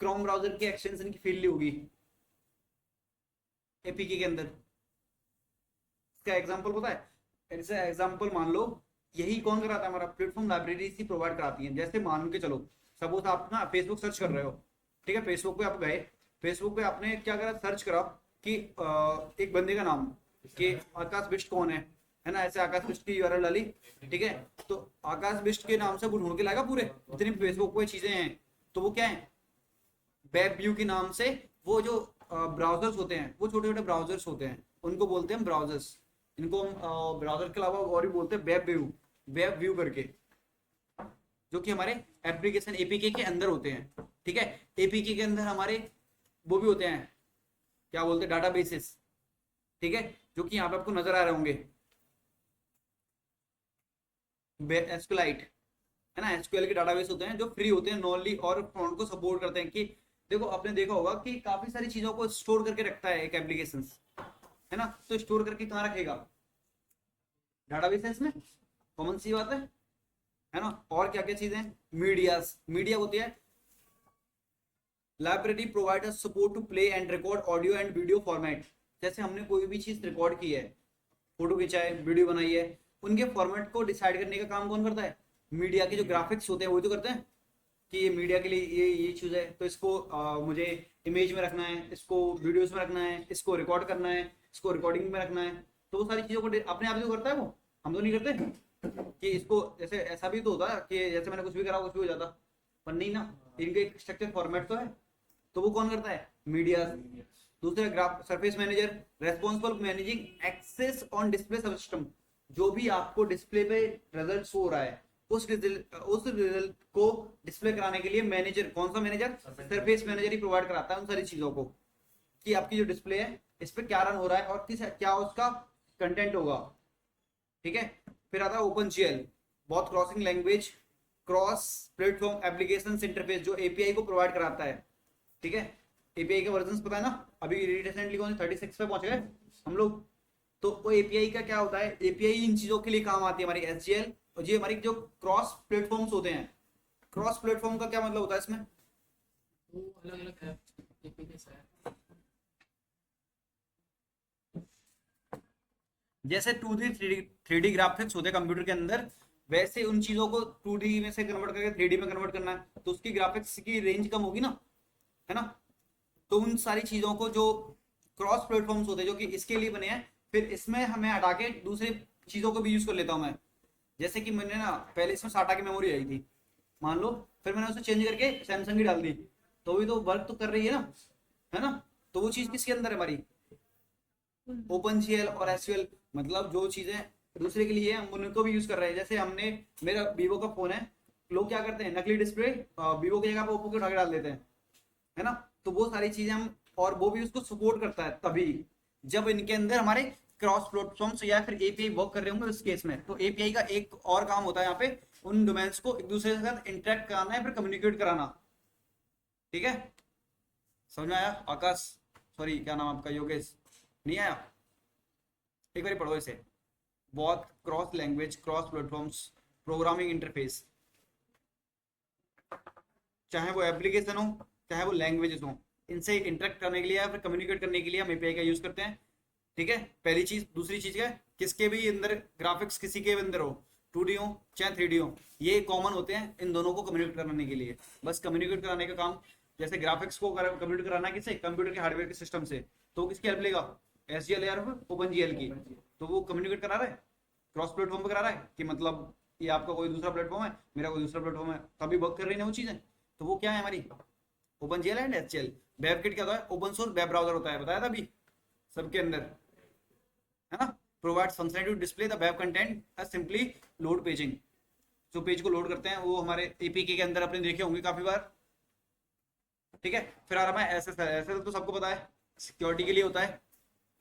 क्रोम ब्राउजर के एक्सटेंशन की फील्ड ली होगी एपीके के अंदर, इसका एग्जांपल पता है, ऐसे एग्जांपल मान लो, यही कौन कराता है, हमारा प्लेटफॉर्म लाइब्रेरी ही प्रोवाइड कराती है। जैसे मान के चलो, सपोज आप ना फेसबुक सर्च कर रहे हो, ठीक है, फेसबुक पे आप गए, फेसबुक पे आपने क्या करा, सर्च करा कि एक बंदे का नाम कि आकाश बिष्ट कौन है ना, ऐसे आकाश बिष्ट की यूआरएल डाली, ठीक है, तो आकाश बिष्ट के नाम से वो ढूंढ के लाएगा पूरे जितनी फेसबुक पे चीजें हैं, तो वो क्या है, वेब व्यू के नाम से, वो जो ब्राउजर्स होते हैं, वो छोटे छोटे ब्राउजर्स होते हैं, उनको बोलते हैं ब्राउजर्स, इनको हम ब्राउजर के अलावा और भी बोलते हैं वेब व्यू करके, जो कि हमारे एप्लीकेशन एपीके के अंदर होते हैं, ठीक है। एपीके के अंदर हमारे वो भी होते हैं, क्या बोलते हैं, डाटाबेसेस, ठीक है, जो कि यहाँ पे आपको नजर आ रहे होंगे, एसक्यूएलाइट है ना, एसक्यूएल के डाटाबेस होते हैं जो फ्री होते हैं नॉनली, और फ्रंट को सपोर्ट करते हैं। कि देखो आपने देखा होगा कि काफी सारी चीजों को स्टोर करके रखता है एक एप्लीकेशन है ना, तो स्टोर करके कहाँ रखेगा, डाटाबेसेस में, कॉमन सी बात है ना। और क्या क्या चीजें, मीडिया होती है, library provide support to play and record audio and video format. जैसे हमने कोई भी चीज रिकॉर्ड की है, फोटो खिंचा है, वीडियो बनाई है, उनके फॉर्मेट को डिसाइड करने का काम कौन करता है, मीडिया के जो ग्राफिक्स होते हैं वो तो करते हैं कि ये मीडिया के लिए ये चीज है, तो इसको मुझे इमेज में रखना है, इसको वीडियोस में रखना है, इसको रिकॉर्ड करना है, इसको रिकॉर्डिंग में रखना है, तो वो सारी चीजों को अपने आप ही तो करता है वो, हम तो नहीं करते कि इसको, जैसे ऐसा भी तो होता है कि जैसे मैंने कुछ भी करा कुछ भी हो जाता, पर नहीं ना, इनके एक स्ट्रक्चर फॉर्मेट तो है, तो वो कौन करता है, मीडिया। दूसरा graph surface manager, responsible managing access on display sub system, जो भी आपको डिस्प्ले पे रिजल्ट शो हो रहा है उस रिजल्ट को डिस्प्ले कराने के लिए मैनेजर, कौन सा मैनेजर, सरफेस मैनेजर ही प्रोवाइड कराता है उन सारी चीजों को, कि आपकी जो डिस्प्ले है इस पे क्या रन हो रहा है और क्या उसका कंटेंट होगा, ठीक है। फिर आता है ओपन जीएल, बहुत crossing language cross platform application interface, जो एपीआई को प्रोवाइड कराता है, ठीक है। एपीआई के वर्जन पता है ना, अभी रिसेंटली कौन 36 पे पहुंच गए हम लोग, तो वो एपीआई का क्या होता है, एपीआई इन चीजों के लिए काम आती है हमारी एसजीएल, और ये हमारी जो क्रॉस प्लेटफॉर्म्स होते हैं, क्रॉस प्लेटफॉर्म का क्या मतलब होता है इसमें, वो अलग अलग है एपीके से है। जैसे 2D 3D ग्राफिक्स होते हैं कंप्यूटर के अंदर, वैसे उन चीजों को 2D में से कन्वर्ट करके 3D में कन्वर्ट करना है, तो उसकी ग्राफिक्स की रेंज कम होगी ना, है ना। तो उन सारी चीज़ों को जो क्रॉस प्लेटफॉर्म्स होते हैं जो कि इसके लिए बने हैं, फिर इसमें हमें हटा के दूसरी चीज़ों को भी यूज़ कर लेता हूँ मैं। जैसे कि मैंने ना पहले इसमें साटा की मेमोरी आई थी मान लो, फिर मैंने उसे चेंज करके सैमसंग की डाल दी, तो भी तो वर्क तो कर रही है ना, है ना। तो वो चीज़ किसके अंदर है हमारी, ओपन जीएल और एसक्यूएल, मतलब जो चीज़ें दूसरे के लिए हम उनको भी यूज़ कर रहे हैं। जैसे हमने, मेरा वीवो का फ़ोन है, लोग क्या करते हैं नकली डिस्प्ले वीवो की जगह पे ओप्पो के उठा के डाल देते हैं, है ना। तो वो सारी चीज़ें हम, और वो भी उसको सपोर्ट करता है तभी जब इनके अंदर हमारे क्रॉस प्लेटफॉर्म्स या फिर एपीआई वर्क कर रहे होंगे उस केस में। तो एपीआई का एक और काम होता है यहाँ पे, उन डोमेन्स को एक दूसरे के साथ इंटरेक्ट कराना है, फिर कम्युनिकेट कराना। ठीक है, समझ में आया आकाश, सॉरी क्या नाम आपका, योगेश, नहीं आया, एक बार पढ़ो इसे। बहुत cross language cross platforms programming interface, चाहे वो एप्लीकेशन हो चाहे वो लैंग्वेजेस हो, इनसे इंटरेक्ट करने के लिए या फिर कम्युनिकेट करने के लिए हम एपीआई का यूज करते हैं। ठीक है, पहली चीज। दूसरी चीज क्या है, किसके भी अंदर ग्राफिक्स किसी के भी अंदर हो, 2D हो चाहे 3D हो, ये कॉमन होते हैं इन दोनों को कम्युनिकेट कराने के लिए। बस कम्युनिकेट कराने का काम, जैसे ग्राफिक्स को कम्युनिकेट कराना किससे, कंप्यूटर के हार्डवेयर के सिस्टम से, तो वो किसकी हेल्प लेगा, एसजीएल या ओपन जीएल की। तो वो कम्युनिकेट करा रहा है, क्रॉस प्लेटफॉर्म पे करा रहा है कि मतलब ये आपका कोई दूसरा प्लेटफॉर्म है, मेरा कोई दूसरा प्लेटफॉर्म है, तभी वर्क कर रही है वो चीजें। तो वो क्या है हमारी ओपन जीएल एंड एसजीएल। वेबकिट क्या होता है, ओपन सोर्स वेब ब्राउजर होता है, बताया था अभी सबके अंदर, है ना। Provides functionality to display the web content as simply load paging, जो पेज को लोड करते हैं वो हमारे एपीके के अंदर अपने देखे होंगे काफी बार। ठीक है, फिर आ रहा है एसएसएल तो सबको पता है, सिक्योरिटी के लिए होता है।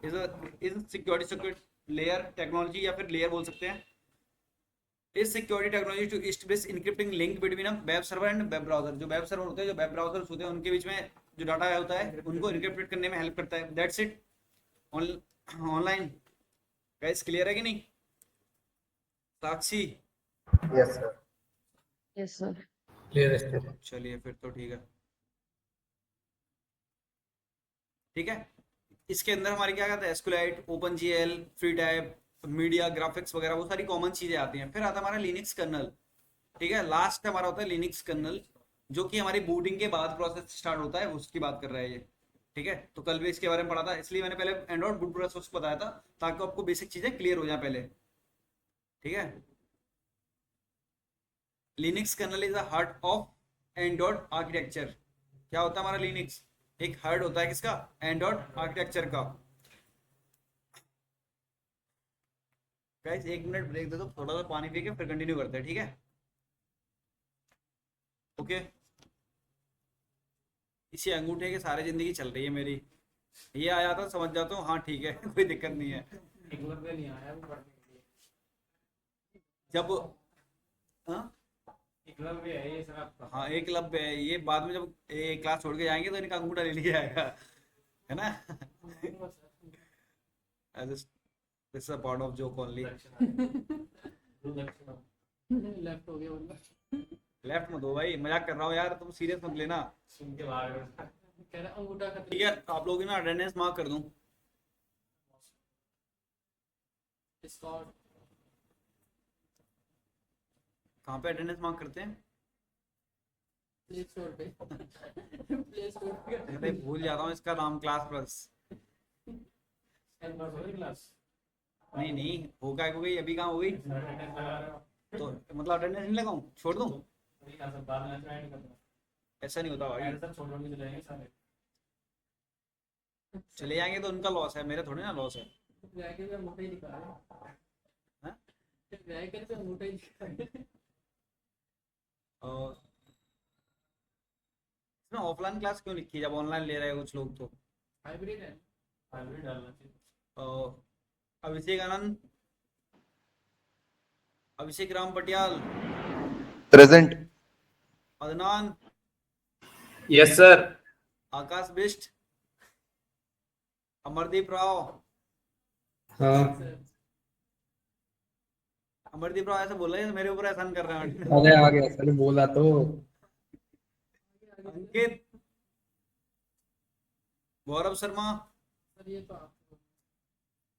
इज सिक्योरिटी लेयर टेक्नोलॉजी या फिर लेयर बोल सकते हैं। इस security technology to establish encrypting link between a web server and web browser. जो वेब सर्वर होते हैं, जो वेब ब्राउजर्स होते हैं, उनके बीच में जो डाटा होता है उनको इनक्रिप्ट करने में हेल्प करता है। That's it. Online guys clear है कि नहीं, Sakshi? Yes sir. Yes sir. Clear है सर। चलिए फिर तो ठीक है। ठीक है, इसके अंदर हमारे क्या कहता है, SQLite, open GL, free type, media, graphics वगैरह, वो सारी कॉमन चीजें आती हैं। फिर आता है हमारा लिनक्स कर्नल। ठीक है, लास्ट हमारा होता है लिनक्स कर्नल, जो कि हमारी बूटिंग के बाद प्रोसेस स्टार्ट होता है, उसकी बात कर रहा है ये। ठीक है, तो कल भी इसके बारे में पढ़ा था, इसलिए मैंने पहले एंड्रॉइड बूट प्रोसेस बताया था, ताकि आपको बेसिक चीजें क्लियर हो जाए पहले। ठीक है, Linux kernel is the heart of Android architecture. क्या होता है हमारा लिनक्स, एक हार्ट होता है किसका, एंड्रॉइड आर्किटेक्चर का। गाइस 1 मिनट ब्रेक दे दो, थोड़ा सा पानी पी के फिर कंटिन्यू करते हैं, ठीक है। ओके, इसी अंगूठे के सारे जिंदगी चल रही है मेरी, ये आया था समझ जाता हूँ, हाँ ठीक है कोई दिक्कत नहीं है। एकलव्य नहीं आया वो पढ़ने के लिए, जब हाँ एकलव्य है ये सर आपका। हाँ एक लब है ये, बाद में जब एक क्लास छोड़ के जाएंगे तो इनका अंगूठा ले लिया जाएगा, है ना। This is a part of joke only. Left हो गया बंदा। लेफ्ट मत दो भाई, मजाक कर रहा हूँ यार, तुम सीरियस मत लेना। सुन के बाहर कह रहा अंगूठा खत्म। ठीक है, आप लोग ना अटेंडेंस मार्क कर दूं। डिस्कॉर्ड कहाँ पे अटेंडेंस मार्क करते हैं? प्ले स्टोर पे। प्ले स्टोर पे अरे भूल जाता हूँ इसका नाम, क्लास प्लस। क्लास नहीं नहीं होगा, हो गई अभी, कहाँ हो गई? तो मतलब अटेंडेंस नहीं लगाऊं, छोड़ दूं? ऐसा नहीं होता भाई, चले जाएंगे तो उनका लॉस है, मेरा थोड़ी ना लॉस है। व्याकरण पे अंगूठा ही दिखा रहे हैं। हाँ? व्याकरण पे अंगूठा ही दिखा रहे हैं। और इसमें ऑफलाइन क्लास क्यों लिखी है जब ऑनलाइन ले रहे हैं कुछ लोग तो? हाइब्रिड है। हाइब्रिड डालना चाहिए। और Abhishek Anand, Abhishek Ram Patial, present. Adnan, yes sir. Akash Bisht, Amardeep Rao. हाँ। अमरदीप राव ऐसे बोल रहे हैं मेरे ऊपर एहसान कर रहे हैं। अरे आ गया सर, बोला तो। अंकित, गौरव शर्मा, सर ये तो आप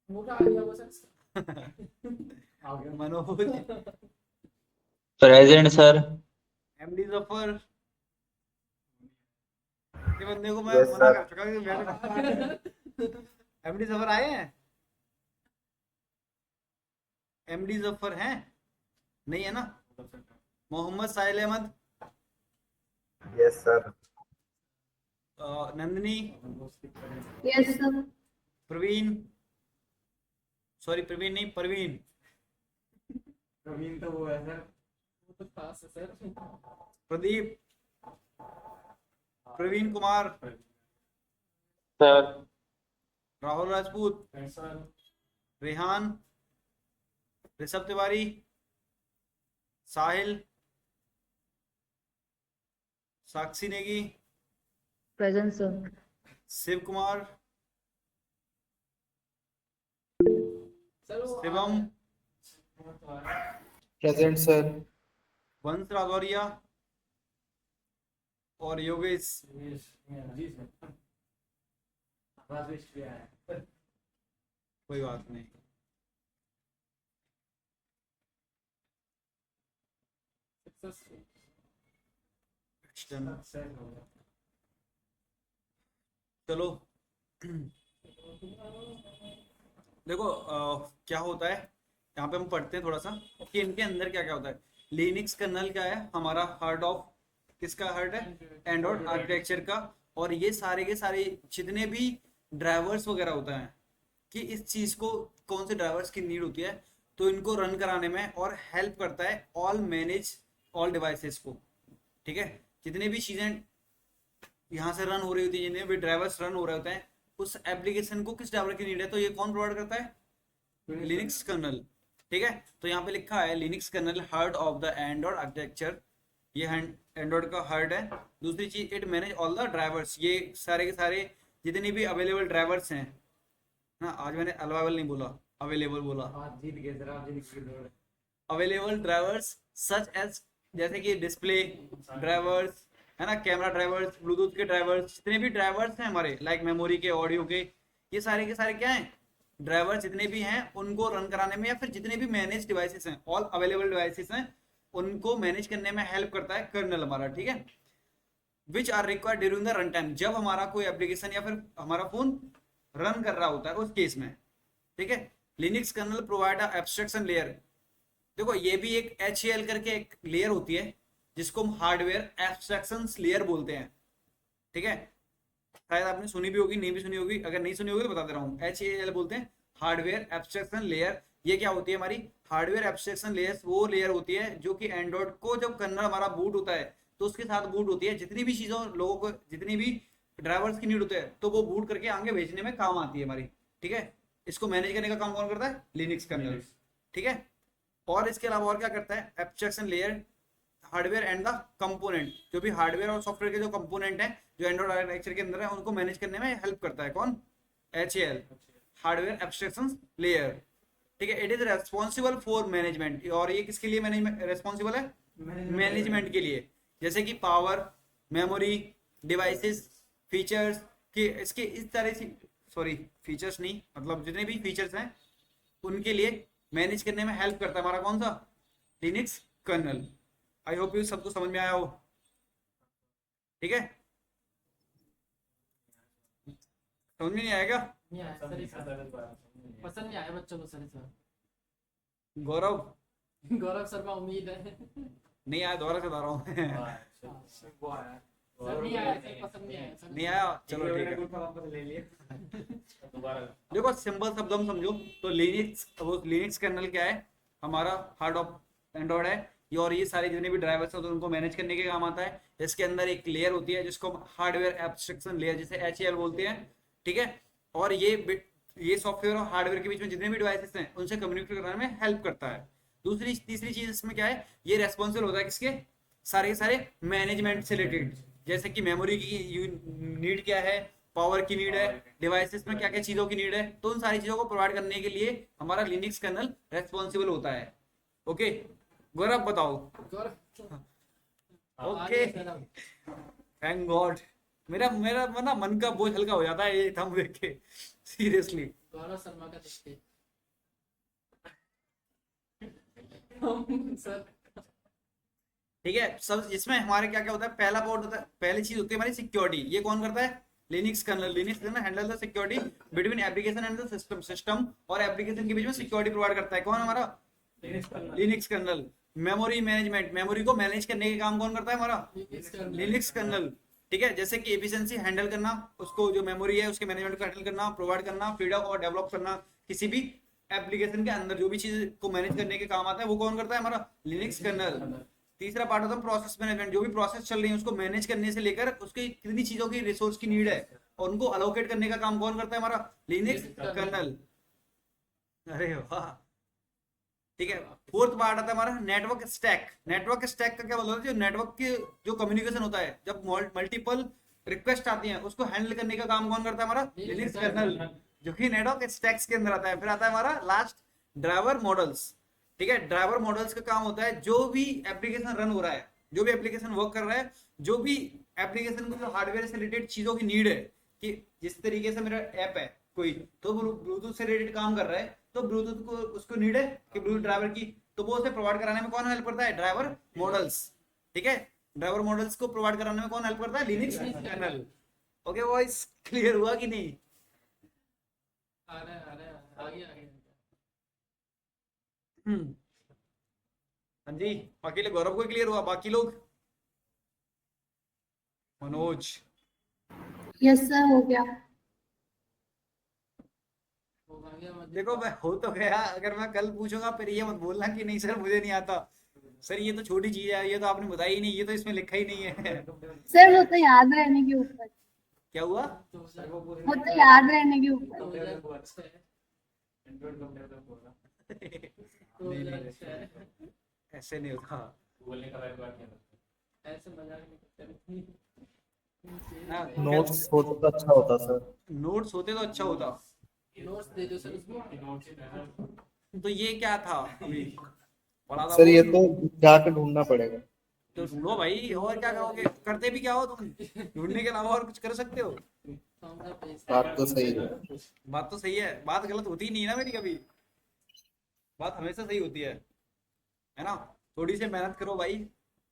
अंगूठा आ गया बस। Manoj, present sir. MD Zafar, ये बंदे को मैं Yes, मना sir. कर चुका कि मैं एमडी जफर आए हैं, एमडी जफर हैं, नहीं है ना? Mohammad Sahil Ahmed, Yes, sir. Nandini, yes sir. Praveen, sorry Praveen नहीं, परवीन, प्रवीण तो वो है सर। वो तो खास है sir. Pradeep, Praveen Kumar, sir Rahul Rajput, sir Rehan, Rishabh Tiwari, साहिल, साक्षी Negi, present sir. Shiv Kumar, sir वो शिवम, Present, sir. वंश राजौरिया और योगेश। जी सर। आवाज विश भी आया। कोई बात नहीं। सक्सेसफुल। सर हो गया। चलो देखो क्या होता है यहाँ पे हम पढ़ते हैं थोड़ा सा कि इनके अंदर क्या क्या होता है। लिनक्स कर्नल क्या है, हमारा हार्ट ऑफ किसका हार्ट है, एंड्रॉइड आर्किटेक्चर का। और ये सारे के सारे जितने भी ड्राइवर्स वगैरह होता है कि इस चीज को कौन से ड्राइवर्स की नीड होती है, तो इनको रन कराने में और हेल्प करता है ऑल मैनेज ऑल डिवाइसेस को। ठीक है, जितने भी चीजें यहाँ से रन हो रही होती है, जितने भी ड्राइवर्स रन हो रहे होते हैं, उस एप्लीकेशन को किस ड्राइवर की नीड है, तो ये कौन प्रोवाइड करता है, लिनक्स कर्नल। ठीक है, तो यहाँ पे लिखा है Linux kernel heart of the Android architecture, ये एंड्रॉइड का हार्ट है। दूसरी चीज it manage all the drivers, ये सारे के सारे जितने भी अवेलेबल ड्राइवर्स हैं ना, आज मैंने अवेलेबल नहीं बोला, अवेलेबल बोला, आज जीत गए सर, आप जीत गए। अवेलेबल ड्राइवर्स सच एज, जैसे कि डिस्प्ले ड्राइवर्स है ना, कैमरा ड्राइवर्स, ब्लूटूथ के ड्राइवर्स, जितने भी ड्राइवर्स हैं हमारे लाइक मेमोरी के, ऑडियो के, ये सारे के सारे क्या हैं, ड्राइवर्स जितने भी हैं उनको रन कराने में, या फिर जितने भी मैनेज डिवाइसेस हैं, ऑल अवेलेबल डिवाइसेस हैं, उनको मैनेज करने में हेल्प करता है कर्नल हमारा। ठीक है, which are required during the run time, जब हमारा कोई एप्लीकेशन या फिर हमारा फोन रन कर रहा होता है उस केस में। ठीक है, Linux kernel provide abstraction layer. देखो ये भी एक HAL करके एक लेयर होती है जिसको हम हार्डवेयर एब्स्ट्रैक्शन लेयर बोलते हैं। ठीक है, शायद आपने सुनी भी होगी, नहीं भी सुनी होगी, अगर नहीं सुनी होगी तो बता दे रहा हूँ, HAL बोलते हैं हार्डवेयर एब्स्ट्रैक्शन लेयर। ये क्या होती है हमारी हार्डवेयर एब्स्ट्रैक्शन लेयर, वो लेयर होती है जो कि एंड्रॉइड को जब कर्नल हमारा बूट होता है तो उसके साथ बूट होती है, जितनी भी चीजों लोगों को जितनी भी ड्राइवर्स की नीड होते हैं तो वो बूट करके आगे भेजने में काम आती है हमारी। ठीक है, इसको मैनेज करने का काम कौन करता है, लिनक्स कर्नल। ठीक है, और इसके अलावा और क्या करता है, abstraction layer hardware and the component, जो भी हार्डवेयर और सॉफ्टवेयर के जो कंपोनेंट हैं जो एंड्रॉइड आर्किटेक्चर के अंदर है उनको मैनेज करने में हेल्प करता है कौन, HAL हार्डवेयर एब्स्ट्रैक्शन लेयर। ठीक है, it is responsible for management, और ये किसके लिए मैनेजमेंट रेस्पॉन्सिबल है, मैनेजमेंट के लिए, जैसे कि पावर, मेमोरी, डिवाइसेस, फीचर्स के इसके इस तरह से, सॉरी फीचर्स नहीं, मतलब जितने भी फीचर्स हैं उनके लिए मैनेज करने में हेल्प करता है हमारा कौन सा, Linux kernel. I hope you सबको समझ में आया हो। ठीक है, समझ में नहीं आएगा, नहीं आया सर इसका। पसंद नहीं आया बच्चों को सर इसका। गौरव गौरव शर्मा उम्मीद है। नहीं आया, दोबारा से बता रहा हूँ वो आया सर नहीं आया सर, पसंद नहीं आया सर। नहीं आया, चलो ठीक है। वापस ले लिए दोबारा। देखो सिंपल शब्द हम समझो तो लिनक्स, वो लिनक्स कर्नल क्या है, हमारा हार्ड ऑफ एंड्रॉइड है ये, और ये सारे जितने भी ड्राइवर्स होते हैं उनको मैनेज करने के काम आता है। इसके अंदर एक लेयर होती है जिसको हार्डवेयर एब्स्ट्रैक्शन लेयर, जिसे HAL बोलते हैं। ठीक है, और ये सॉफ्टवेयर और हार्डवेयर के बीच में जितने भी डिवाइसेस हैं उनसे कम्युनिकेट कराने में हेल्प करता है। तीसरी चीज इसमें क्या है, ये रेस्पॉन्सिबल होता है किसके, सारे के सारे मैनेजमेंट से रिलेटेड, जैसे कि मेमोरी की नीड क्या है, पावर की नीड है, डिवाइसेस में क्या क्या चीजों की नीड है, तो उन सारी चीजों को प्रोवाइड करने के लिए हमारा लिनक्स कर्नल रेस्पॉन्सिबल होता है। ओके गौरव बताओ। गौरव ओके, थैंक गॉड, मेरा मेरा ना मन का बोझ हल्का हो जाता है ये थंब देख के, सीरियसली। गौरव शर्मा का देख के सर। ठीक है। सब इसमें हमारे क्या क्या होता है, पहला पार्ट होता है, पहली चीज होती है हमारी सिक्योरिटी। ये कौन करता है, Linux kernel. Linux kernel handle the security between application and the system. System और एप्लीकेशन के बीच में सिक्योरिटी प्रोवाइड करता है कौन, हमारा Linux kernel. Memory management, memory को मैनेज करने के काम कौन करता है, हमारा लिनक्स कर्नल। ठीक है, जैसे कि एफिशिएंसी हैंडल करना, उसको जो मेमोरी है उसके मैनेजमेंट को हैंडल करना, प्रोवाइड करना, फ्रीडम और डेवलप करना, किसी भी एप्लीकेशन के अंदर जो भी चीज को मैनेज करने के काम आता है वो कौन करता है, हमारा लिनक्स कर्नल। तीसरा पार्ट होता है प्रोसेस मैनेजमेंट। जो भी प्रोसेस चल रही है उसको मैनेज करने से लेकर उसकी कितनी चीजों की रिसोर्स की नीड है और उनको अलोकेट करने का काम कौन करता है, हमारा लिनक्स कर्नल। अरे वाह, ठीक है। फोर्थ पार्ट आता है हमारा नेटवर्क स्टैक। नेटवर्क स्टैक का क्या मतलब है, जो नेटवर्क के जो कम्युनिकेशन होता है, जब मल्टीपल रिक्वेस्ट आती हैं उसको हैंडल करने का काम कौन करता है, हमारा लिनक्स कर्नल, जो कि नेटवर्क स्टैक्स के अंदर आता है। फिर आता है हमारा लास्ट ड्राइवर मॉडल्स। ठीक है, ड्राइवर मॉडल्स का काम होता है जो भी एप्लीकेशन रन हो रहा है, जो भी एप्लीकेशन वर्क कर रहा है, जो भी एप्लीकेशन को जो हार्डवेयर से रिलेटेड चीजों की नीड है, कि जिस तरीके से मेरा ऐप है कोई, तो ब्लूटूथ से रिलेटेड काम कर रहा है, तो ब्लूटूथ को उसको नीड है कि ब्लूटूथ ड्राइवर की, तो वो उसे प्रोवाइड कराने में कौन हेल्प करता है, ड्राइवर मॉडल्स। ठीक है, ड्राइवर मॉडल्स को प्रोवाइड कराने में कौन हेल्प करता है, Linux kernel. Okay voice clear हुआ कि नहीं? आ रहा है आगे आगे। हाँ जी, अकेले गौरव को क्लियर हुआ, बाकी लोग? मनोज? यस सर, हो गया। देखो मैं हो तो गया, अगर मैं कल पूछूंगा फिर ये मत बोलना कि नहीं सर मुझे नहीं आता। सर ये तो छोटी चीज है, ये तो आपने बताई ही नहीं, ये तो इसमें लिखा ही नहीं है। सर वो तो याद रहने के ऊपर, क्या हुआ? वो तो याद रहने के ऊपर। नहीं, नहीं, ऐसे नहीं होता। बोलने का बात नहीं ऐसे मजाक नहीं करते। हाँ, नोट्स हो तो अच्छा होता सर। नोट्स होते तो अच्छा होता। नोट्स दे दो सर उसको। तो ये क्या था अभी पढ़ा था सर वो? ये तो जाकर ढूंढना पड़ेगा। तो ढूंढो भाई, और क्या करोगे, करते भी क्या हो तुम, ढूंढने के अलावा और कुछ कर सकते हो? बात तो सही है। बात तो सही है, बात गलत होती ही नहीं है ना मेरी कभी, बात हमेशा सही होती है ना। थोड़ी सी मेहनत करो भाई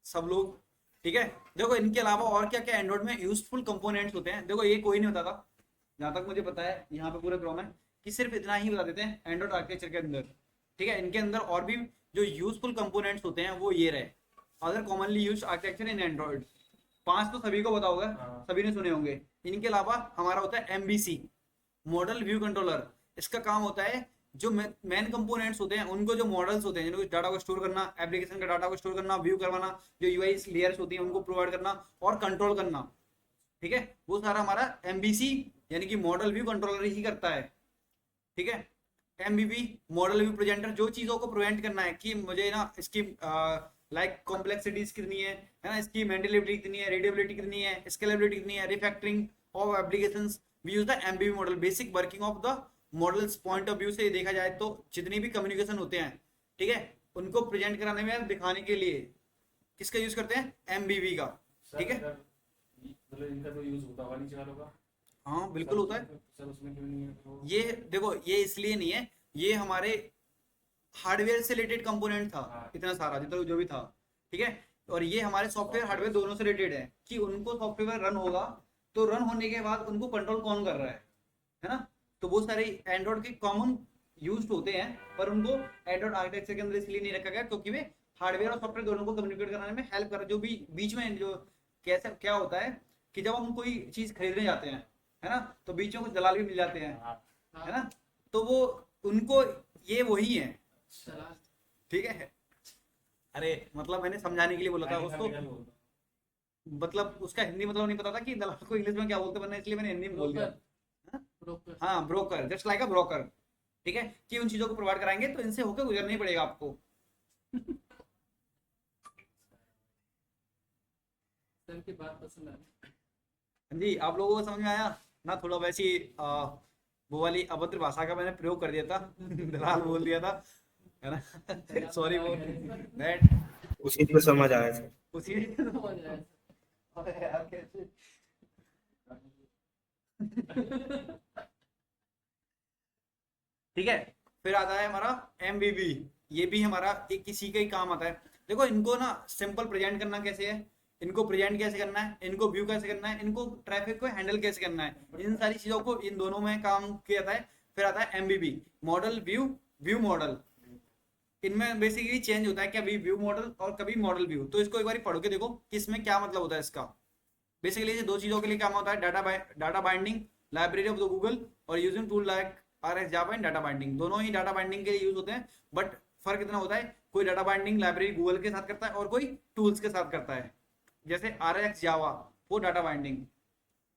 सब लोग। ठीक है, देखो इनके अलावा और क्या क्या एंड्रॉइड में यूजफुल कंपोनेंट्स होते हैं, देखो ये कोई नहीं बताता, जहां तक मुझे पता है यहाँ पे पूरे क्रॉम है कि सिर्फ इतना ही बता देते हैं एंड्रॉइड आर्किटेक्चर के अंदर। ठीक है, इनके अंदर और भी जो यूजफुल कंपोनेंट्स होते हैं वो ये रहे, अदर कॉमनली यूज आर्किटेक्चर इन एंड्रॉइड। 5 तो सभी को पता होगा, सभी ने सुने होंगे। इनके अलावा हमारा होता है MVC, मॉडल व्यू कंट्रोलर। इसका काम होता है जो मेन कंपोनेंट्स होते हैं उनको, जो मॉडल्स होते हैं जिनको डाटा को स्टोर करना, एप्लीकेशन का डाटा को स्टोर करना, व्यू करवाना, जो यूआई लेयर्स होती हैं उनको प्रोवाइड करना और कंट्रोल करना। ठीक है, वो सारा हमारा MVC यानी कि मॉडल व्यू कंट्रोलर ही करता है। ठीक है, MVP मॉडल व्यू प्रेजेंटर, जो चीजों को प्रिवेंट करना है कि मुझे ना इसकी लाइक कॉम्प्लेक्सिटीज कितनी है ना, इसकी मेंटेलिटी कितनी है, रीडेबिलिटी कितनी है, स्केलेबिलिटी कितनी है, refactoring of applications, we use the MVP model. Basic working of the models point of view से देखा जाए तो जितनी भी कम्युनिकेशन होते हैं, ठीक है, उनको प्रेजेंट कराने में, दिखाने के लिए किसका यूज करते हैं, MVP का। ठीक है, मतलब इनका तो यूज होता होगा नीचे वालों का। हाँ बिल्कुल होता है। सर उसमें क्यों नहीं है तो? ये देखो ये इसलिए नहीं है, ये हमारे हार्डवेयर से रिलेटेड कंपोनेंट था इतना सारा जितना जो भी था। ठीक है, और ये हमारे सॉफ्टवेयर हार्डवेयर दोनों से रिलेटेड है कि उनको सॉफ्टवेयर रन होगा तो रन होने के बाद उनको कंट्रोल कौन कर रहा है ना। तो वो सारे एंड्रॉइड के कॉमन यूज होते हैं, पर उनको एंड्रॉइड आर्किटेक्चर के अंदर इसलिए नहीं रखा गया क्योंकि वे हार्डवेयर और सॉफ्टवेयर दोनों को कम्युनिकेट कराने में हेल्प कर रहे। जो भी बीच में जो कैसे क्या होता है कि जब हम कोई चीज खरीदने जाते हैं, है ना, तो बीच में कुछ दलाल भी मिल जाते हैं, है ना, तो वो उनको ये वही है। ठीक है, अरे मतलब मैंने समझाने के लिए बोला था उसको, मतलब उसका हिंदी मतलब नहीं पता था कि दलाल को इंग्लिश में क्या बोलते बनना, इसलिए मैंने हिंदी में बोल दिया। हाँ broker, just like a broker. ठीक है, कि उन चीजों को प्रोवाइड कराएंगे तो इनसे होकर गुजरना ही पड़ेगा आपको। सर की बात पसंद आई। हाँ जी, आप लोगों को समझ में आया ना? थोड़ा वैसी वो वाली अभद्र भाषा का मैंने प्रयोग कर दिया था दलाल बोल दिया था, है ना। Sorry for that. उसी पे समझ आया सर। उसी अरे यार कैसे ठीक है, फिर आता है हमारा MVP। ये भी हमारा एक किसी का ही काम आता है। देखो इनको ना सिंपल प्रेजेंट करना कैसे है, इनको प्रेजेंट कैसे करना है, इनको व्यू कैसे करना है, इनको ट्रैफिक को हैंडल कैसे करना है, इन सारी चीजों को इन दोनों में काम किया जाता है। फिर आता है MBB, model view, view model. इनमें बेसिकली चेंज होता है, कभी व्यू मॉडल और कभी मॉडल व्यू। तो इसको एक बार पढ़ के देखो कि इसमें क्या मतलब होता है इसका। बेसिकली ये दो चीजों के लिए काम होता है, data binding, library of the Google, और using tool like RX Java and data binding. दोनों ही डाटा बाइंडिंग के लिए यूज होते हैं, बट फर्क इतना होता है, कोई डाटा बाइंडिंग लाइब्रेरी गूगल के साथ करता है और कोई टूल्स के साथ करता है। जैसे RX जावा वो डाटा बाइंडिंग,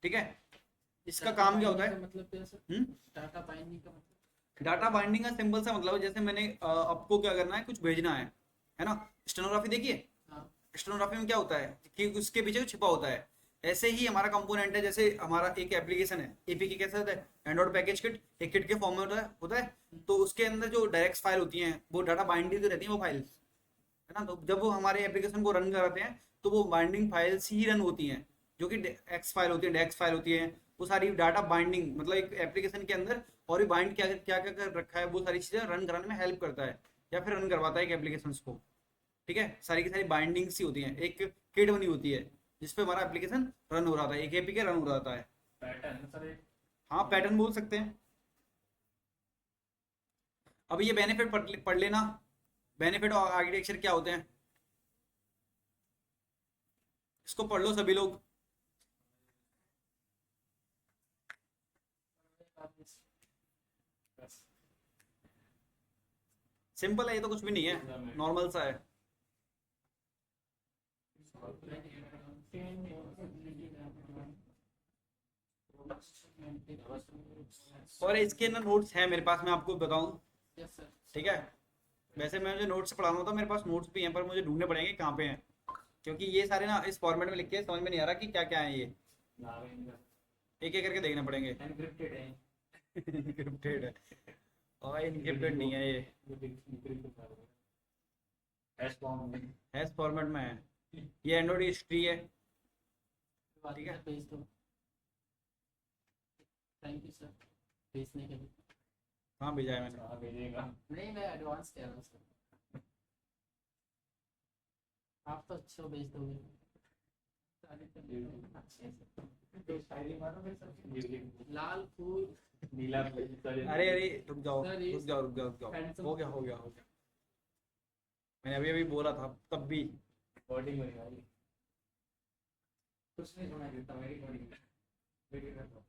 ठीक है। इसका काम क्या होता है, मतलब क्या सर? डाटा बाइंडिंग का मतलब? डाटा बाइंडिंग का सिंपल सा मतलब है, जैसे मैंने आपको क्या करना है, कुछ भेजना है ना। स्टेनोग्राफी देखिए, हाँ स्टेनोग्राफी में क्या होता है कि उसके पीछे कुछ छिपा होता है। ऐसे ही हमारा कंपोनेंट है, जैसे हमारा एक एप्लीकेशन है, एपीके कैसे होता है, एंड्रॉइड पैकेज किट, एक किट के फॉर्म में होता है। तो उसके अंदर जो डायरेक्ट फाइल होती हैं वो डाटा बाइंडिंग रहती है, वो फाइल्स, है ना। तो जब वो हमारे एप्लीकेशन को रन कराते हैं तो वो बाइंडिंग फाइल्स ही रन होती हैं, जो कि एक्स फाइल होती है, डेक्स फाइल होती है। वो सारी डाटा बाइंडिंग मतलब एक एप्लीकेशन के अंदर और भी बाइंड क्या क्या क्या कर रखा है, वो सारी चीज़ें रन कराने में हेल्प करता है या फिर रन करवाता है एक एप्लीकेशन को, ठीक है। सारी की सारी बाइंडिंग्स ही होती हैं, एक किट बनी होती है जिसपे हमारा एप्लीकेशन रन हो रहा था, एक एपीके रन हो रहा है। पैटर्न सर हाँ पैटर्न बोल सकते हैं। अब ये बेनिफिट पढ़ लेना, बेनिफिट और आर्किटेक्चर क्या होते हैं, इसको पढ़ लो सभी लोग। सिंपल है, ये तो कुछ भी नहीं है, नॉर्मल सा है। और इसके ना नोट्स हैं मेरे पास, मैं आपको बताऊं, यस सर। ठीक है। वैसे मैं मुझे नोट्स पढ़ाना होता, मेरे पास नोट्स भी हैं, पर मुझे ढूंढने पड़ेंगे कहाँ पे हैं, क्योंकि ये सारे ना इस फॉर्मेट में लिख के समझ में नहीं आ रहा कि क्या क्या है ये, एक एक करके देखने पड़ेंगे। एनक्रिप्टेड है इनक्रिप्टेड है और इनक्रिप्टेड नहीं है ये, हैश फॉर्म में हैश फॉर्मेट में है। ये एंड्रॉइड हिस्ट्री है, ठीक है। भेज दो। थैंक यू सर भेजने के लिए। हाँ भेजा है मैंने। कहाँ भेजेगा नहीं मैं एडवांस कह रहा हूँ सर, आप तो अच्छा भेज दोगे। शायरी मारो फिर सर लाल फूल नीला अरे अरे रुक जाओ सर, ये रुक जाओ रुक जाओ रुक जाओ, handsome हो गया हो गया हो गया, मैंने अभी अभी बोला था तब भी। बॉडी में भाई कुछ नहीं सुना देता मेरी बॉडी वीडियो कर दो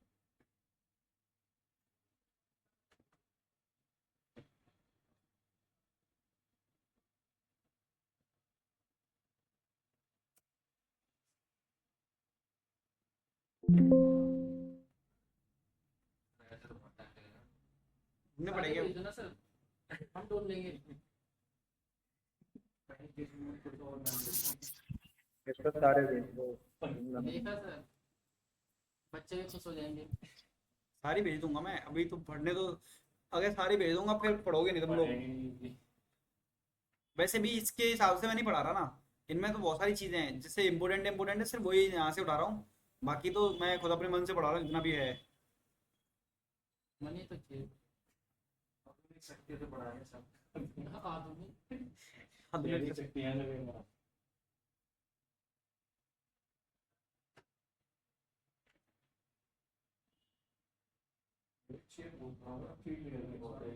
ढूंढने सारे पड़ेंगे। भेज दो ना सर, हम ढूंढ लेंगे। इसको सारे भेज दो। देखा सर, बच्चे भी खुश हो जाएंगे। सारी भेज दूंगा मैं, अभी तो पढ़ने तो, अगर सारी भेज दूंगा फिर पढ़ोगे नहीं तुम लोग। वैसे भी इसके हिसाब से मैं नहीं पढ़ा रहा ना, इनमें तो बहुत सारी चीजें हैं, जैसे इंपोर्टेंट इंपोर्टेंट है, सिर्फ वही यहाँ से उठा रहा हूँ, बाकी तो मैं खुद अपने मन से पढ़ा रहा हूँ जितना भी है। मनी तो चाहिए। शक्ति तो बढ़ा है सब आदमी मेरी शक्तियां लगेगा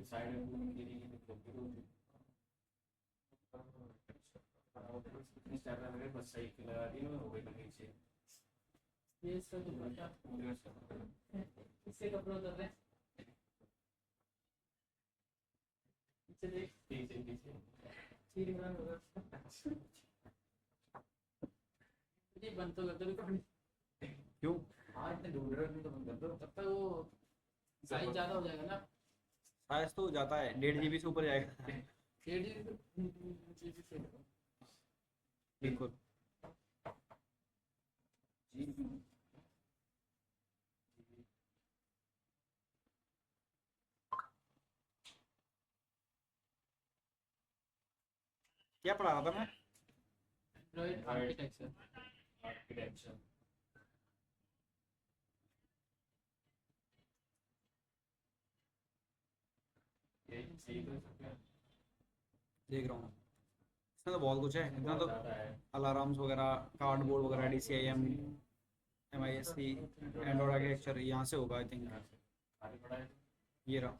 साइड में गिरी इंस्टाग्राम में बस सही लगा दी हो गई नीचे ये सब क्या इससे कपड़ा कर रहे हैं। पीछे देख, पीछे पीछे चीर इमरान होगा। ये बंद तो कर दो रिकॉर्डिंग। क्यों? हाँ इतने ढूंढ रहे हो तो बंद कर दो तब तक वो साइज ज्यादा हो जाएगा ना। साइज तो जाता है 1.5 GB से ऊपर जाएगा। 1.5 GB बिल्कुल। क्या पढ़ा रहा था मैं? Android architecture. आर्किटेक्चर यही सही कर सकते हैं देख रहा हूँ इसमें तो बहुत कुछ है, इतना तो ज़्यादा है। अलार्म्स वगैरह, कार्डबोर्ड वगैरह, DCIM, MISC, एंड्रॉइड आर्किटेक्चर यहाँ से होगा आई थिंक। आगे बढ़ा है। ये रहा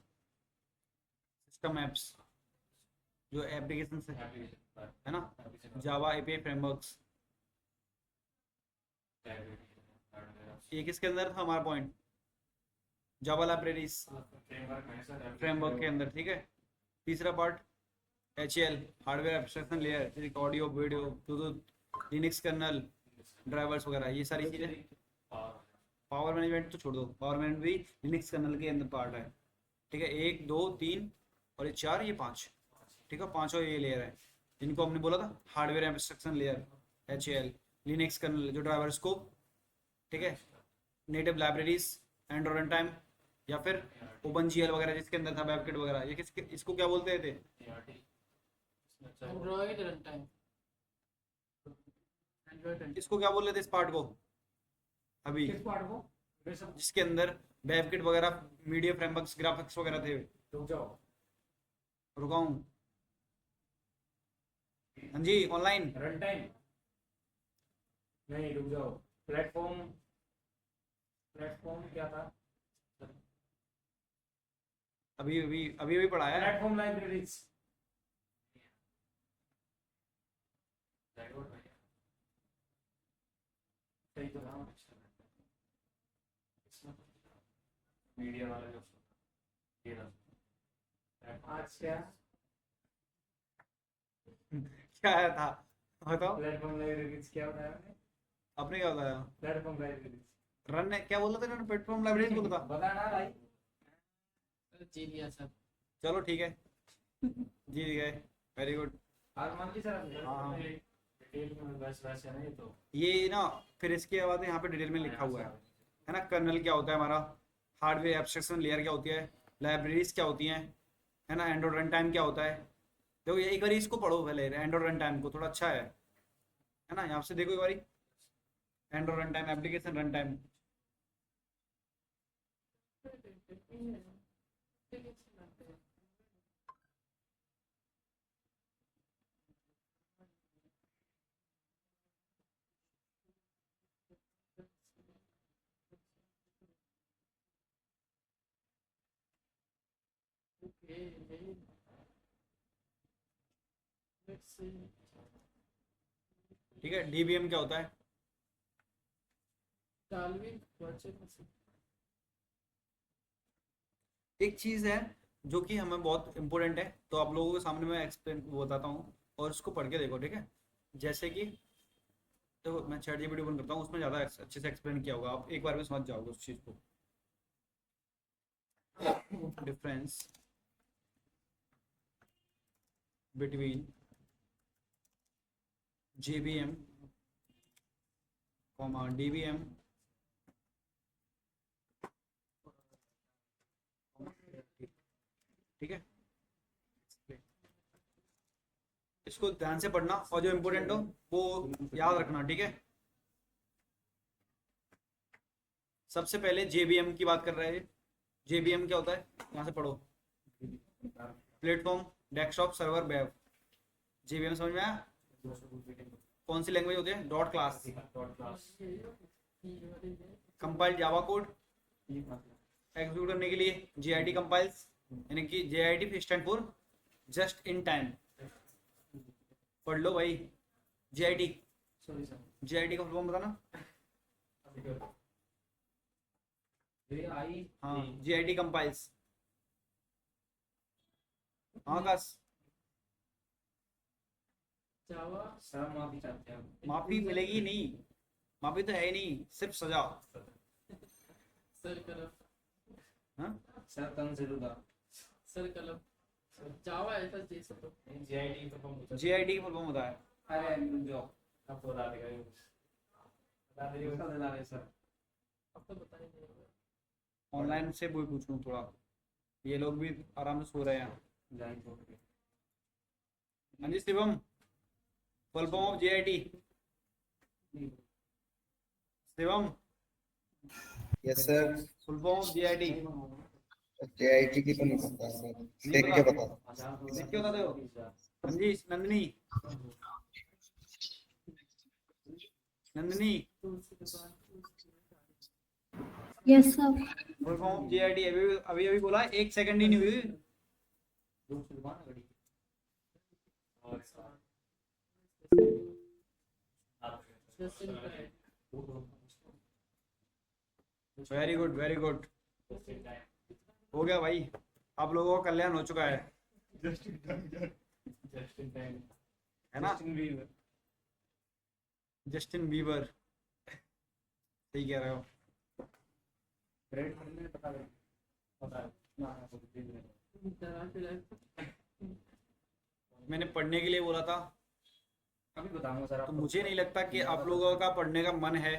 सिस्टम एप्स, जो एप्लीकेशन से है ना, जावा API फ्रेमवर्क्स। ये किसके अंदर था हमारा पॉइंट? जावा लाइब्रेरीज फ्रेमवर्क के अंदर, ठीक है। तीसरा part HAL, hardware abstraction layer, जैसे audio, video, Bluetooth, Linux kernel, drivers वगैरह, ये सारी चीज़ें। पावर मैनेजमेंट तो छोड़ दो, पावर मैनेजमेंट भी लिनक्स कर्नल के अंदर पार्ट है, ठीक है। 1 2 3 और ये 4, ये 5, ठीक है। पांचों ये लेयर है जिनको हमने बोला था, hardware abstraction layer, HAL, Linux kernel जो ड्राइवर स्कोप, ठीक है, native libraries, Android run time, या फिर OpenGL वगैरह जिसके अंदर था, वेबकिट वगैरह। ये किसके, इसको क्या बोलते थे? Android run time, Android run इसको क्या बोल रहे थे इस पार्ट को अभी, किस पार्ट को? जिसके अंदर वेबकिट वगैरह, मीडिया फ्रेमवर्क्स, ग्राफिक्स वगैरह थे? रुक जाओ। रुका हूँ। हाँ जी, ऑनलाइन। रन टाइम नहीं, रुक जाओ। प्लेटफॉर्म, प्लेटफॉर्म क्या था? अभी पढ़ाया है। Platform libraries. सही तो था। मीडिया वाला जो ये रहा। अच्छा, क्या आया था बताओ, प्लेटफॉर्म लाइब्रेरीज क्या बताया आपने? आपने क्या बताया? प्लेटफॉर्म लाइब्रेरीज रन ने क्या बोला था इन्होंने? प्लेटफॉर्म लाइब्रेरी बोला था। बता ना भाई। जी लिया सर। चलो ठीक है, जी गए, वेरी गुड। और मान ली सर, हाँ। डिटेल में बस वैसे नहीं तो ये ना फिर इसके बाद यहाँ पे डिटेल में लिखा हुआ है ना। कर्नल क्या होता है हमारा, हार्डवेयर एब्स्ट्रैक्शन लेयर क्या होती है, लाइब्रेरीज क्या होती हैं, है ना, एंड्रॉइड रन टाइम क्या होता है। देखो ये एक बार इसको पढ़ो पहले, एंड्रॉइड रन टाइम को, थोड़ा अच्छा है ना। यहाँ से देखो एक बारी, Android run time, application run time. ठीक है। DBM क्या होता है? एक चीज़ है जो कि हमें बहुत इंपॉर्टेंट है, तो आप लोगों के सामने मैं एक्सप्लेन बताता हूँ और इसको पढ़ के देखो, ठीक है। जैसे कि तो मैं ChatGPT ओपन करता हूँ, उसमें ज़्यादा अच्छे से एक्सप्लेन किया होगा, आप एक बार में समझ जाओगे उस चीज़ को। डिफरेंस बिटवीन JVM, DBM, ठीक है। इसको ध्यान से पढ़ना और जो इम्पोर्टेंट हो वो याद रखना, ठीक है। सबसे पहले JVM की बात कर रहे हैं। JVM क्या होता है, यहाँ से पढ़ो, platform, desktop, server, web. JVM समझ में आया? कौन सी लैंग्वेज होती है? Dot class. Compile Java code execute करने के लिए JIT कंपाइल्स, यानी कि JIT stand for just in time. पढ़ लो भाई JIT। JIT का फुल फॉर्म बताना। हाँ, JIT कंपाइल्स। हाँ आकाश, जावा सर माफी चाहते हैं। माफी मिलेगी नहीं, माफी तो है ही नहीं, सिर्फ सजा। सर कलम, हाँ सर तंजिलुदा। सर कलम, जावा ऐसा चीज तो JIT तो कम पूछा। JIT का फुल फॉर्म बताया। अरे जो आपको बता देगा ये, बता देगा उसका दिला रहे सर। अब तो बता ही नहीं होगा। ऑनलाइन से वही पूछ लूँ थोड़ा, ये लोग भी आराम से सो रहे हैं। जाएंगे हाँ जी Shivam, full form of JIT। Shivam, yes sir. Full form of JIT JIT की तो नहीं पता सर, देख के बता। देख के बता दो। हाँ जी Nandini, Nandini yes sir. Full form of JIT अभी अभी अभी बोला, एक सेकंड ही नहीं हुई। Just in time. Very good very good, हो गया भाई, आप लोगों का कल्याण हो चुका है, है ना? जस्टिन बीबर, सही कह रहे हो। मैंने पढ़ने के लिए बोला था, अभी बताऊंगा सर तो आपको। मुझे नहीं लगता कि आप लोगों का पढ़ने का मन है।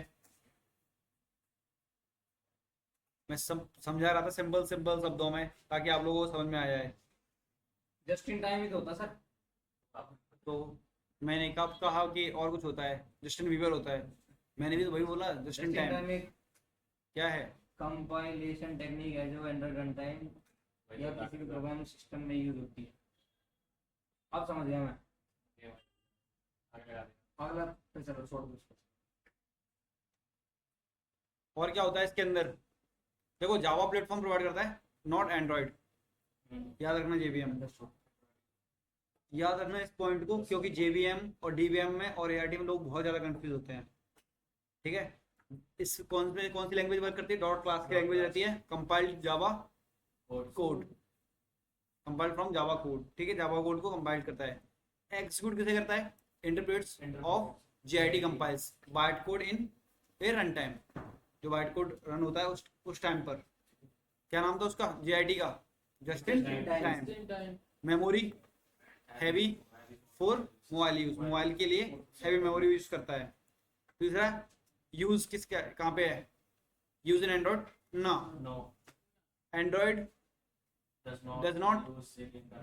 मैं समझा रहा था सिंपल सिंपल शब्दों में, ताकि आप लोगों को समझ में आ जाए। जस्ट इन टाइम ही तो होता सर। तो मैंने कब कहा कि और कुछ होता है, जस्टिन बीबर होता है? मैंने भी तो वही बोला, जस्ट इन टाइम एक क्या है? कंपाइलेशन टेक्निक है जो अंडर रन टाइम या किसी भी प्रोग्राम सिस्टम में यूज होती है। आप समझ गया? मैं अगला फिर चलो छोड़ दो इसको। और क्या होता है इसके अंदर? देखो, जावा प्लेटफॉर्म प्रोवाइड करता है, नॉट एंड्रॉइड। याद रखना जेवीएम, याद रखना इस पॉइंट को, क्योंकि जेवीएम और डीबीएम में और एआरटी में लोग बहुत ज़्यादा कंफ्यूज होते हैं। ठीक है, इस कौन सी लैंग्वेज वर्क करती है? डॉट क्लास की लैंग्वेज रहती है, compiled Java code, compiled from Java code. ठीक है, जावा कोड को कंपाइल करता है। एग्जीक्यूट किसे करता है? Interprets of JIT compiles byte code in A run time. जो बाइट कोड रन होता है उस टाइम पर, क्या नाम था उसका? जेआईटी का just in time. Just in time. Memory heavy for mobile use, mobile के लिए हैवी मेमोरी यूज करता है। तीसरा, यूज किस कहाँ पे है? यूज इन एंड्रॉइड ना, no Android does not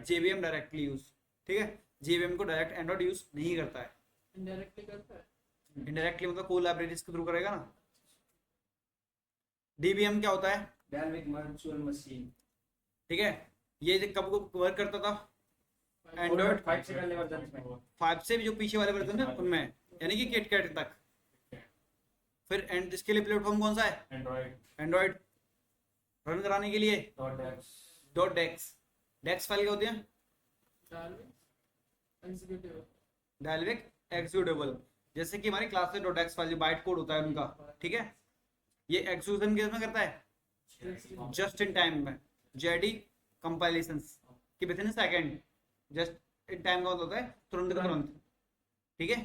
JVM directly use. ठीक है, जेवीएम को डायरेक्ट एंड्रॉइड यूज नहीं करता है, Indirectly करता है. इनडायरेक्टली मतलब कोलैबोरेटर्स के थ्रू करेगा ना। डीबीएम क्या होता है? Dynamic virtual machine. ठीक है, ये कब वर्क करता था? एंड्रॉइड 5 से पहले वर्जन में 5 से भी जो पीछे वाले वर्जन है उनमें, यानी कि किटकैट तक। फिर एंड इसके लिए प्लेटफॉर्म कौन सा है? एंड्रॉइड एंड्रॉइड रन कराने के लिए डॉट डेक्स। डेक्स फाइल क्या होती है? Executive. Dynamic executable. जैसे कि हमारी क्लास में dot x file byte code होता है उनका। ठीक है, ये एक्जीक्यूशन किस में करता है? जस्ट इन टाइम में, जेडी कंपाइलेशंस कि with in second. Just in time का मतलब होता है तुरंत का तुरंत। ठीक है,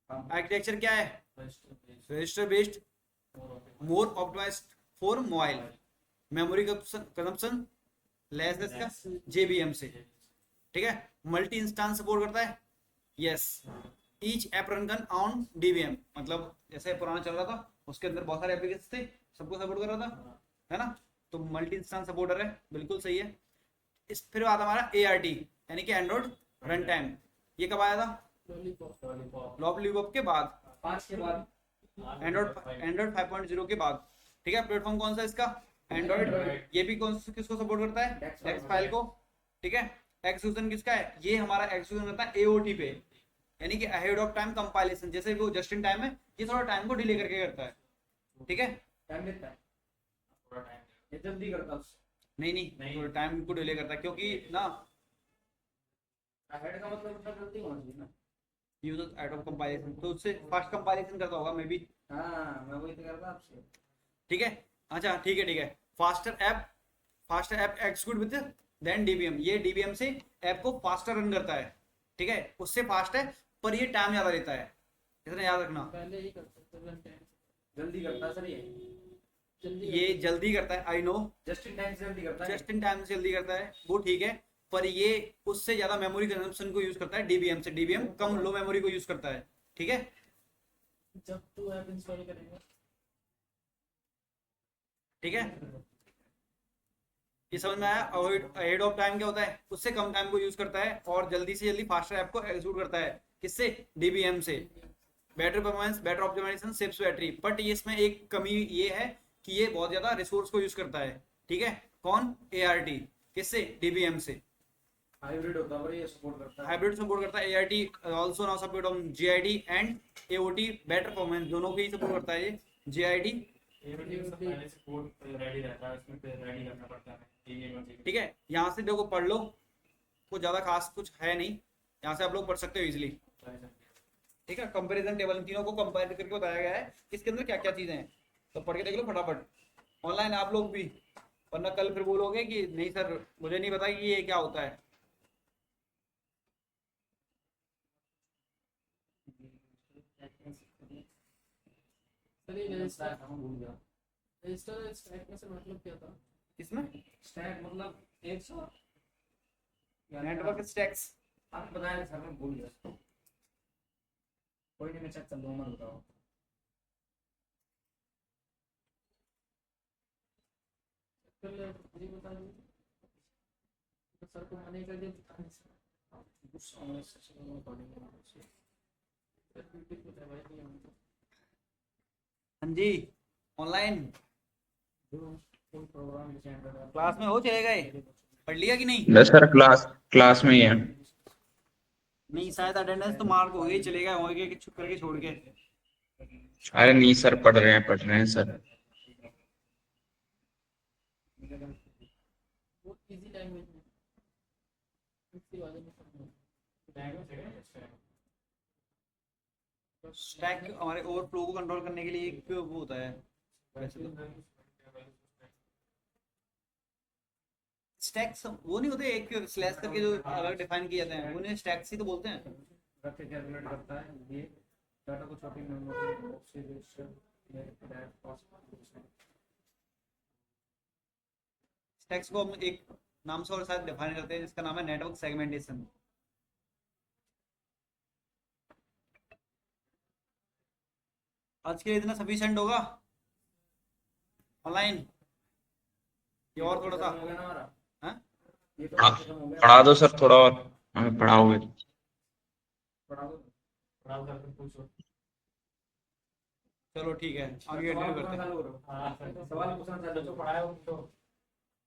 आर्किटेक्चर क्या है? Register based, more optimized for mobile, memory consumption less इसका जेबीएम से। ठीक है, मल्टी इंस्टेंस सपोर्ट करता है, yes. Each app run can on DVM, मतलब जैसे पुराना चल रहा था उसके अंदर बहुत सारे एप्लीकेशन थे, सबको सपोर्ट कर रहा था, है ना? तो मल्टी इंस्टेंस सपोर्टर है, बिल्कुल सही है। इस फिर बात हमारा एआरटी, यानी कि एंड्रॉइड रन टाइम। ये कब आया था? Lollipop. लॉलीपॉप के बाद, 5 के बाद एंड्रॉइड 5.0 के बाद। ठीक है, प्लेटफॉर्म कौन सा इसका? एंड्रॉइड। ये भी किसको सपोर्ट करता है? डेक्स फाइल को। ठीक है, एक्जीक्यूशन किसका है? ये हमारा एक्जीक्यूशन करता है एओटी पे, यानी कि अहेड ऑफ टाइम कंपाइलेशन। जैसे वो जस्ट इन टाइम है, ये थोड़ा टाइम को डिले करके करता है। ठीक है, टाइम लेता है, थोड़ा टाइम ये जल्दी करता है। नहीं थोड़ा टाइम को डिले करता है, क्योंकि ना हेड का मतलब उतना जल्दी होना चाहिए ना। यूजर एड ऑफ कंपाइलेशन, तो उससे फास्ट कंपाइलेशन करता होगा मे बी। हाँ, मैं वही तो कर रहा आपसे। ठीक है, अच्छा ठीक है। Faster app execute with then DVM. ये डीबीएम से ऐप को फास्टर रन करता है। ठीक है, उससे फास्ट है पर ये टाइम ज्यादा लेता है, इतना याद रखना। पहले ही कर सकते हैं run time. जल्दी करता है सर ये ये जल्दी करता है, I know, just in time से जल्दी करता है। जस्ट इन टाइम से जल्दी करता है, वो ठीक है, पर ये उससे ज्यादा मेमोरी कंजम्पशन को यूज करता है डीबीएम से। डीबीएम कम लो मेमोरी को यूज करता है। ठीक है, जब तू ऐप इंस्टॉल करेगा. ठीक है, ये समझ में आया? अहेड ऑफ टाइम क्या होता है? उससे कम टाइम को यूज करता है और जल्दी से जल्दी फास्टर ऐप को एग्जीक्यूट करता है। किससे? डीबीएम से। Better performance, better optimization, saves battery. But ये इसमें एक कमी ये है कि ये बहुत ज्यादा रिसोर्स को यूज करता है। ठीक है, कौन? एआरटी। किससे? डीबीएम से। हाइब्रिड होता है, पर ये सपोर्ट करता है। हाइब्रिड सपोर्ट करता है। ART also now support on JID and AOT better performance, दोनों को ही सपोर्ट करता है ये JID। पहले से कोड रेडी रहता है, उसमें फिर रेडी करना पड़ता है ये मतलब। ठीक है, यहाँ से देखो पढ़ लो, कुछ ज़्यादा खास कुछ है नहीं, यहाँ से आप लोग पढ़ सकते हो इजीली। ठीक है, कंपैरिजन टेबल इन तीनों को कंपेयर करके बताया गया है इसके अंदर क्या क्या चीज़ें हैं, तो पढ़ के देख लो फटाफट ऑनलाइन आप लोग भी, वरना कल फिर बोलोगे कि नहीं सर मुझे नहीं पता कि ये क्या होता है। चलिए रजिस्टर भूल गया। रजिस्टर स्टैक में से मतलब क्या था? इसमें स्टैक मतलब 100 नेटवर्क स्टैक्स। आप बताया सर, मैं भूल गया। कोई नहीं, मैं चेक कर लूंगा, मत बताओ। फिर ये बता दीजिए तो सर को मना कर दिया उस ऑनलाइन सेशन में पढ़ेंगे। सर ब्यूटीफुल है भाई ये हमको। हाँ जी, ऑनलाइन कोई प्रोग्राम डिजाइन कर रहा है। क्लास में हो चले गए, पढ़ लिया कि नहीं? बस सर क्लास में ही है। नहीं शायद अटेंडेंस तो मार्क हो गई, चले गए होंगे कि चुप करके छोड़ के। अरे नहीं सर, पढ़ रहे हैं सर। वो इजी लैंग्वेज में इसी वाले में समझो। लैंग्वेज है स्टैक हमारे ओवरफ्लो को कंट्रोल करने के लिए एक वो होता है वैसे तो। स्टैक्स वो नहीं होते एक स्लैश करके जो अलग डिफाइन किए जाते हैं, उन्हें स्टैक्स ही तो बोलते हैं। रख के कैलकुलेट करता है ये डाटा को छोटी मेमोरी से रजिस्टर दैट पॉसिबल। स्टैक्स को हम एक नाम से और साथ डिफाइन करते हैं जिसका नाम है नेटवर्क सेगमेंटेशन। आज के लिए इतना सफिशिएंट होगा ऑनलाइन, ये और थोड़ा सा हो गया ना हमारा। हाँ? ये तो पढ़ा खत्म हो गया। पढ़ा दो सर थोड़ा और, हमें पढ़ाओगे। पढ़ाओ करके पूछो। चलो ठीक है, आगे सवाल कंटिन्यू पूछना करते हैं। चालू करो। हाँ सर, सवाल पूछना चालू, जो पढ़ाया वो तो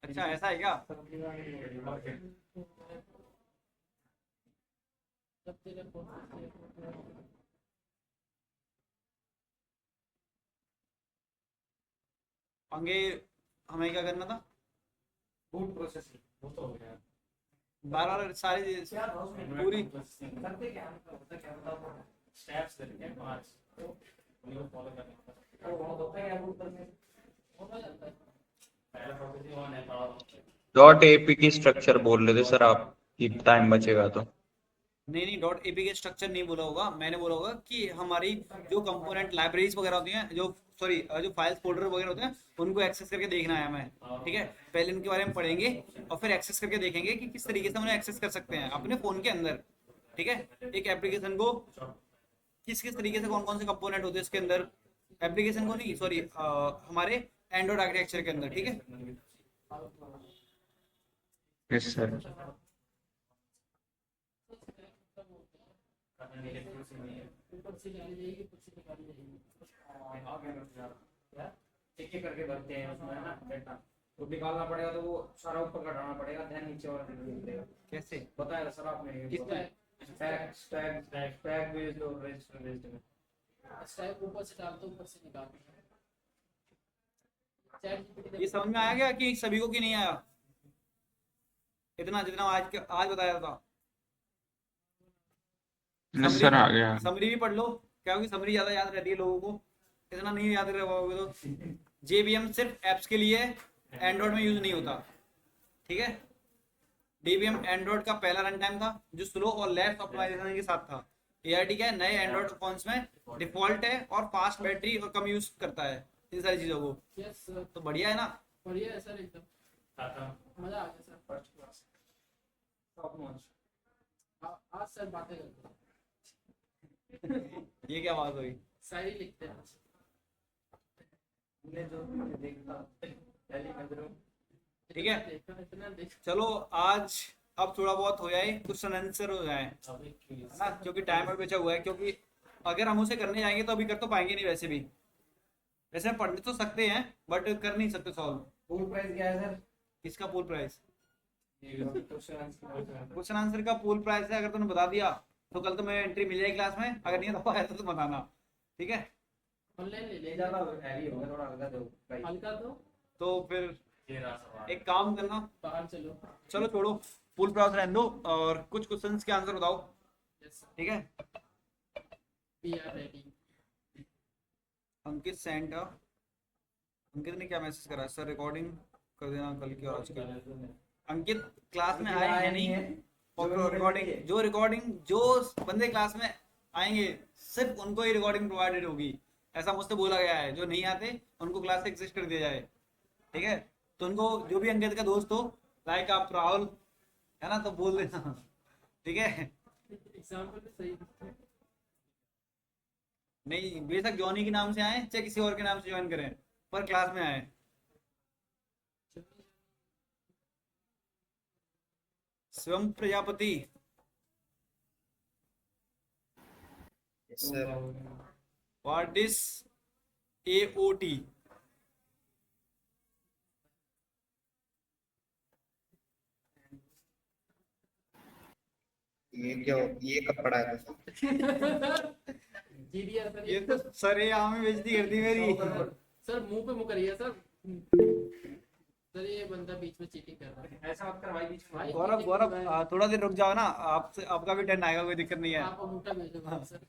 अच्छा ऐसा है क्या? जब तेरे को आगे हमें क्या करना था? बूट प्रोसेस वो तो हो गया। बार सारी क्या था उसमें पूरी करते क्या होता, क्या बताओ स्टेप्स देते हैं 5 तो उनको फॉलो करना है। वो होता है क्या बूट करने हो जाता है। पहला प्रोसेस ही वन है पढ़ा। डॉट एपी की स्ट्रक्चर बोल रहे थे सर आप, कि टाइम बचेगा तो। नहीं डॉट एपी के स्ट्रक्चर नहीं बोला होगा, मैंने बोला होगा कि हमारी जो कंपोनेंट लाइब्रेरीज वगैरह होती हैं, जो सॉरी जो फाइल्स फोल्डर वगैरह होते हैं उनको एक्सेस करके देखना है हमें। ठीक है, पहले इनके बारे में पढ़ेंगे और फिर एक्सेस करके देखेंगे कि किस तरीके से हम उन्हें एक्सेस कर सकते हैं अपने फ़ोन के अंदर। ठीक है, एक एप्लीकेशन को किस किस तरीके से कौन कौन से कंपोनेंट होते हैं इसके अंदर, एप्लीकेशन को नहीं सॉरी हमारे एंड्रॉइड आर्किटेक्चर के अंदर। ठीक है, यस सर। ऊपर से निकाली जाएगी, ऊपर से निकाली जाएगी। एक एक करके भरते हैं उसमें, है ना डेटा तो निकालना पड़ेगा, तो वो सारा ऊपर घटाना पड़ेगा, ध्यान नीचे और निकलेगा। कैसे? बताया सर आपने किसने? स्टैक बेस्ड और रजिस्टर बेस्ड में। स्टैक ऊपर से डालते ऊपर से निकालते हैं। चैट जीपीटी ये समझ में आया क्या कि सभी को कि नहीं आया? इतना जितना आज बताया था। यस सर आ गया। समरी भी पढ़ लो, क्योंकि समरी ज्यादा याद रहती है लोगों को, इतना नहीं याद रह पाओगे तो। JVM सिर्फ एप्स के लिए, एंड्रॉइड में यूज नहीं होता। ठीक है, DVM एंड्रॉइड का पहला रन टाइम था जो स्लो और लेस ऑप्टिमाइजेशन के साथ था। ART क्या है, नए एंड्रॉइड फोन्स में डिफॉल्ट है और फास्ट बैटरी और कम यूज करता है इन सारी चीजों को। यस सर, तो बढ़िया है ना? बढ़िया है सर, एकदम मजा आ गया sir. First class top notch. आज सर बातें करते हैं, ये क्या बात हुई? शायरी लिखते हैं। हमने जो देखा पहली नजरों। ठीक है, देखा इतना देखा। चलो आज अब थोड़ा बहुत हो जाए, क्वेश्चन आंसर हो जाए, है ना, क्योंकि टाइम और बचा हुआ है। क्योंकि अगर हम उसे करने जाएंगे तो अभी कर तो पाएंगे नहीं, वैसे भी वैसे हम पढ़ने तो सकते हैं बट कर नहीं सकते सॉल्व। फुल प्राइस क्या है सर? इसका फुल प्राइस क्वेश्चन आंसर का पूल प्राइस है, अगर तूने बता दिया तो कल तो मैं एंट्री मिल जाएगी क्लास में, अगर नहीं तो आया तो बताना, ठीक है। ऑनलाइन ले ले ज्यादा हैवी होगा थोड़ा, हल्का दो भाई। हल्का तो फिर ये रहा सवाल। एक काम करना, बाहर चलो। चलो छोड़ो पूल प्राइस रहने दो और कुछ क्वेश्चंस के आंसर बताओ, यस ठीक है। We are ready. Ankit sent, Ankit ने क्या मैसेज करा सर, रिकॉर्डिंग कर देना कल की और आज की। अंकित क्लास में आए हैं नहीं, और रिकॉर्डिंग जो बंदे क्लास में आएंगे सिर्फ उनको ही रिकॉर्डिंग प्रोवाइडेड होगी, ऐसा मुझसे बोला गया है। जो नहीं आते उनको क्लास से एग्जिस्ट कर दिया जाए, ठीक है। तो उनको जो भी अंकित का दोस्त हो, लाइक आप राहुल है ना, तो बोल देना, ठीक है। एग्जाम्पल भी सही है। नहीं बेशक जॉनी के नाम से आए चाहे किसी और के नाम से ज्वाइन करें, पर क्लास में आए। Shivam Prajapati, Yes, sir. What is AOT? ये क्या ये कब पढ़ा है तो? जी दिया सर। ये तो सरे आम बेइज्जती कर दी मेरी। सर मुंह पे मुंह करिए सर। सर ये बंदा बीच में चीटिंग कर रहा है। ऐसा मत कर भाई, बीच में। भाई, गौरव cheating गौरव कर रहा है। थोड़ा देर रुक जाओ ना, आपसे आपका भी टर्न आएगा, कोई दिक्कत नहीं है। आप अंगूठा भेजो भाई सर।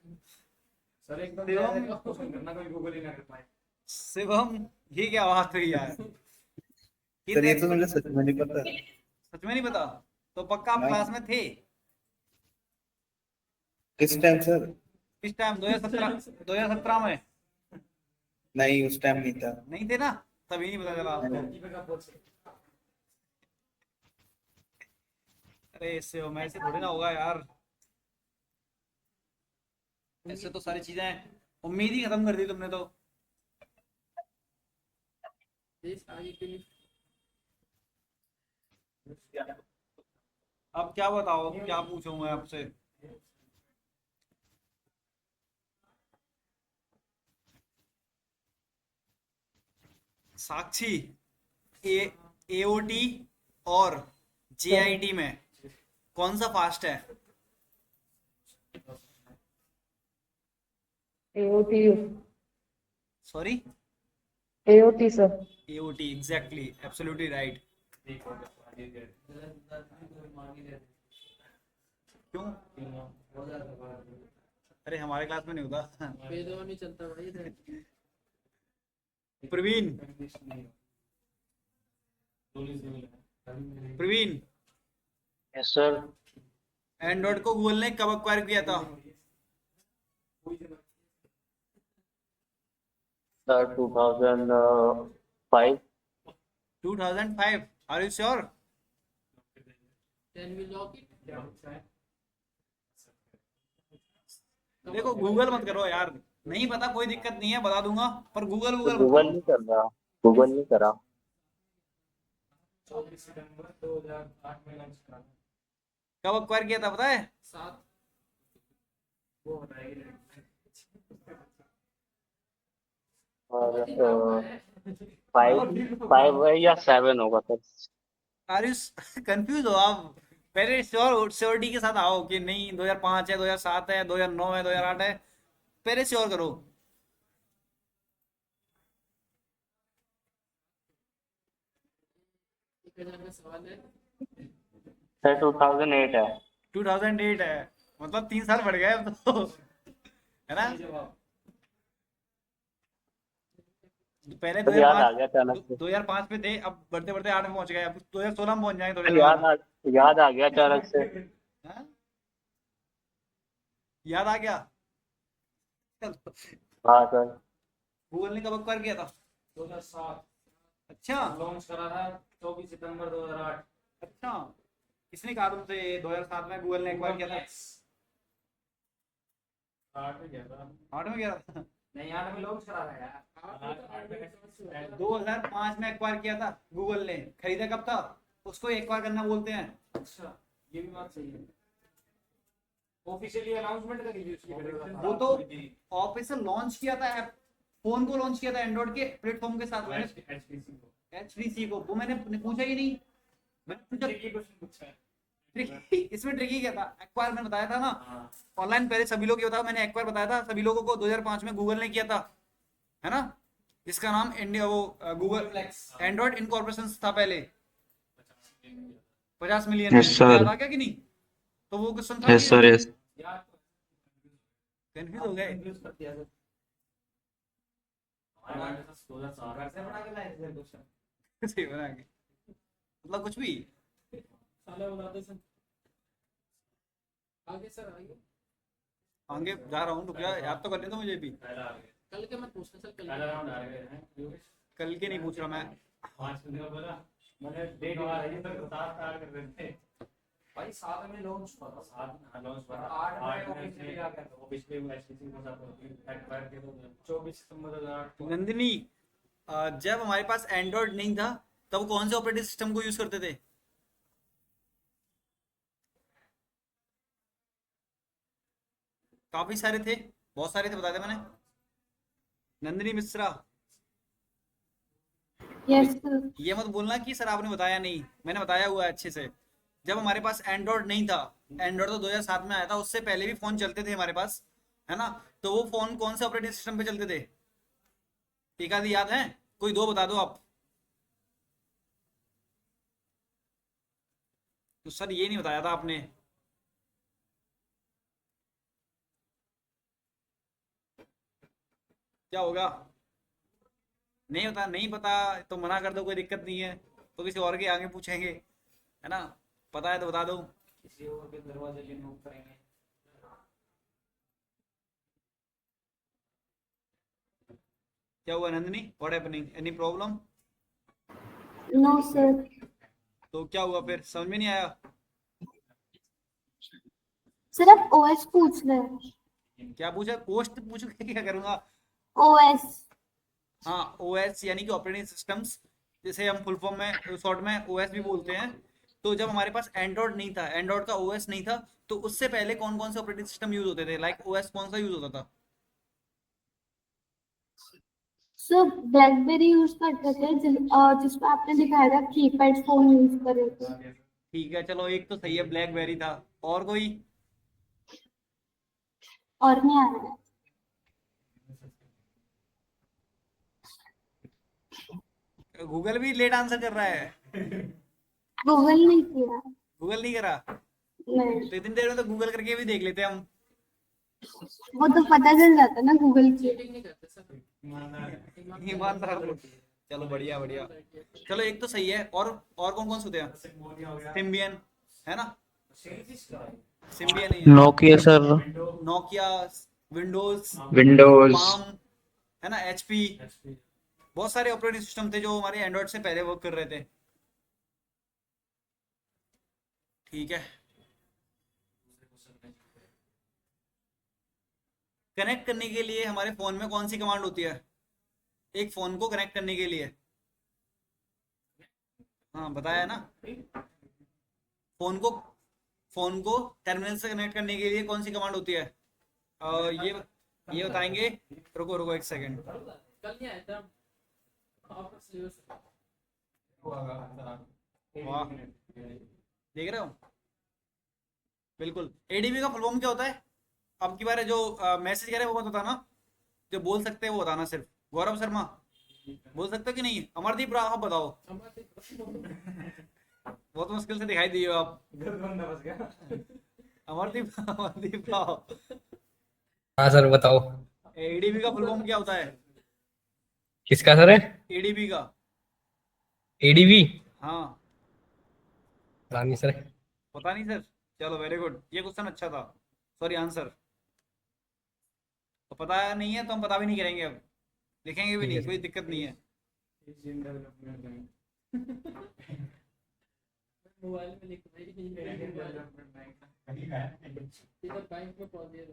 सर एकदम शिवम। क्वेश्चन करना, कोई गूगल ही ना कर पाए। शिवम ये क्या बात हुई यार, सर ये तो मुझे सच में नहीं पता। सच में नहीं पता? तो पक्का आप नहीं। क्लास में थे किस टाइम सर? किस टाइम? 2017 में? नहीं उस टाइम नहीं था। नहीं थे ना, तभी नहीं पता चला आपको। नहीं। अरे इससे हो, मैं ऐसे थोड़ी ना होगा यार, ऐसे तो सारी चीजें उम्मीद ही खत्म कर दी तुमने तो। देश आगे के लिए। अब क्या बताओ, क्या पूछूं मैं आपसे? साक्षी, AOT और JIT में कौन सा फास्ट है? AOT, sorry, AOT sir. AOT exactly, absolutely right. क्यों? अरे हमारे क्लास में नहीं होता। वेदों नहीं चलता भाई इधर। Praveen, Praveen, yes sir. Android को गूगल ने कब एक्वायर किया था? Sir 2005। 2005? Are you sure? Can we lock it? देखो गूगल मत करो यार, नहीं पता कोई दिक्कत नहीं है, बता दूंगा, पर गूगल गूगल मत गूगल करो। नहीं कर रहा, गूगल नहीं करा। 24 सितंबर 2008 में लॉन्च करा। कब एक्वायर किया था पता है? 7 वो बताएगी। और 5 या 7 होगा सर। आर यू कंफ्यूज हो आप? पहले श्योरिटी के साथ आओ कि नहीं 2005 है, 2007 है, 2009 है, 2008 है, पहले श्योर करो। का सवाल है। सर 2008 है। 2008 है, मतलब 3 साल बढ़ गए अब तो, है ना? पहले सर याद आ गया अचानक से। 2005 में थे, अब बढ़ते बढ़ते 8 में पहुंच गए, अब 2016 में पहुंच जाएंगे थोड़े सर दिन बाद। याद आ गया अचानक से। हाँ? याद आ गया? हाँ सर। गूगल ने कब एक्वायर किया था? 2007 अच्छा लॉन्च करा था, 24 सितंबर 2008। अच्छा, किसने कहा तुमसे 2007 में गूगल ने एक्वायर किया था? 8 में गया था। 8 में गया था? नहीं 8 में लॉन्च करा था यार। 8 में 2005 में एक्वायर किया था गूगल ने, खरीदा कब था? उसको एक्वायर करना बोलते हैं। अच्छा, ये भी बात सही है। ऑफिशियली अनाउंसमेंट करी थी उसकी। वो तो ऑफिशियल लॉन्च किया था, ऐप फोन को लॉन्च किया था एंड्रॉइड के प्लेटफॉर्म के साथ में, HTC को। HTC को। वो मैंने पूछा ही नहीं, ट्रिकी क्वेश्चन पूछा है। इसमें ट्रिकी क्या था, एक्वायर मैंने बताया था ना हाँ ऑनलाइन, पहले सभी लोग ये बताया, मैंने एक्वायर बताया था सभी लोगों को 2005 में गूगल ने किया था, है ना, जिसका नाम इंडिया वो गूगल एंड्रॉइड इनकॉर्पोरेशन था पहले, 50 मिलियन Yes, sir. याद आ गया कि नहीं? तो वो क्वेश्चन था यस सर यस। यार कंफ्यूज हो गए। कंफ्यूज कर दिया सर। हमारे घर में तो 2004 से बना के लाए थे क्वेश्चन। सही बना के मतलब कुछ भी। साला बता दो सर। आगे सर आगे। आगे जा रहा हूँ, रुक जा, याद तो करने दो मुझे भी। पहला आ गया, कल के मत पूछना सर, कल पहला राउंड आ गया है योगेश। कल के नहीं पूछ रहा मैं। 5 मिनट का बोला मैंने, डेट आ रही है तो 7 स्टार्ट कर रहे थे भाई, 7 में लॉन्च हुआ था, 7 लॉन्च हुआ था, 8 में ऑफिशियली आ गया था वो पिछले एचटीसी के साथ एक्वायर के, तो 24 सितंबर 2008 को। नंदिनी, जब हमारे पास एंड्रॉइड नहीं था तब कौन से ऑपरेटिंग सिस्टम को यूज करते थे? काफी सारे थे, बहुत सारे थे, बता दे मैंने। Nandini Mishra, yes sir. ये मत बोलना कि सर आपने बताया नहीं, मैंने बताया हुआ है अच्छे से। जब हमारे पास एंड्रॉइड नहीं था, एंड्रॉइड तो 2007 में आया था, उससे पहले भी फोन चलते थे हमारे पास, है ना, तो वो फोन कौन से ऑपरेटिंग सिस्टम पे चलते थे? एक आधी याद है? कोई दो बता दो आप। तो सर ये नहीं बताया था आपने। क्या होगा? नहीं पता, नहीं पता तो मना कर दो, कोई दिक्कत नहीं है, तो किसी और के आगे पूछेंगे, है ना, पता है तो बता दो। किसी और के दरवाजे के नोक करेंगे। क्या हुआ Nandini, what happening, any problem? No sir. तो क्या हुआ फिर, समझ में नहीं आया? सर आप ओएस पूछ रहे हैं? क्या पूछा, पोस्ट पूछो क्या करूंगा? ओएस। हाँ ओएस यानी कि ऑपरेटिंग सिस्टम्स, जैसे हम फुल फॉर्म में शॉर्ट में ओएस भी बोलते हैं। तो जब हमारे पास एंड्रॉइड नहीं था, एंड्रॉइड का ओएस नहीं था, तो उससे पहले कौन कौन से ऑपरेटिंग सिस्टम यूज होते थे, लाइक ओएस कौन सा यूज होता था? सर ब्लैकबेरी यूज करते थे, जिसमें आपने दिखाया था कीपैड फोन यूज कर रहे थे। ठीक है चलो, एक तो सही है, ब्लैकबेरी था, और कोई? और नहीं आ रहा है। गूगल भी लेट आंसर कर रहा है। गूगल नहीं किया। गूगल नहीं करा? नहीं, तो इतनी देर में तो गूगल करके भी देख लेते हम। वो तो पता चल जाता ना गूगल की। चीटिंग नहीं करते सर। ईमानदार लोग। चलो बढ़िया बढ़िया। चलो एक तो सही है, और कौन कौन से होते हैं? सिम्बोनिया हो गया, सिम्बियन, है ना, सीरीज का है। सिम्बियन है, Nokia sir, Nokia, Windows, Windows, palm, है ना, एचपी, HP बहुत सारे ऑपरेटिंग सिस्टम थे जो हमारे एंड्रॉइड से पहले वर्क कर रहे थे। ठीक है, कनेक्ट करने के लिए हमारे फोन में कौन सी कमांड होती है, एक फोन को कनेक्ट करने के लिए? हाँ बताया ना, फोन को टर्मिनल से कनेक्ट करने के लिए कौन सी कमांड होती है? ये बताएंगे, रुको रुको एक सेकंड। कल नहीं आया था आपका सिलेबस। वाह, देख रहे हो, बिल्कुल। एडीबी का फुल फॉर्म क्या होता है? अब की बार जो मैसेज कह रहे हैं वो मत बताना, जो बोल सकते हैं वो बताना सिर्फ। गौरव शर्मा बोल सकते हो कि नहीं? अमरदीप राव आप बताओ। बहुत मुश्किल से दिखाई दिए हो आप। बंदा बस गया। अमरदीप राव, हाँ सर बताओ। एडीबी का फुल फॉर्म क्या होता है? किसका सर है? एडीबी का। एडीबी? हाँ रानी सर। पता नहीं सर, चलो वेरी गुड, ये क्वेश्चन अच्छा था, सॉरी आंसर। तो पता नहीं है तो हम पता भी नहीं करेंगे, अब लिखेंगे भी ठीक है नहीं, कोई दिक्कत नहीं है। मोबाइल में लिख भाई इधर बैंक में पहुंच दिया।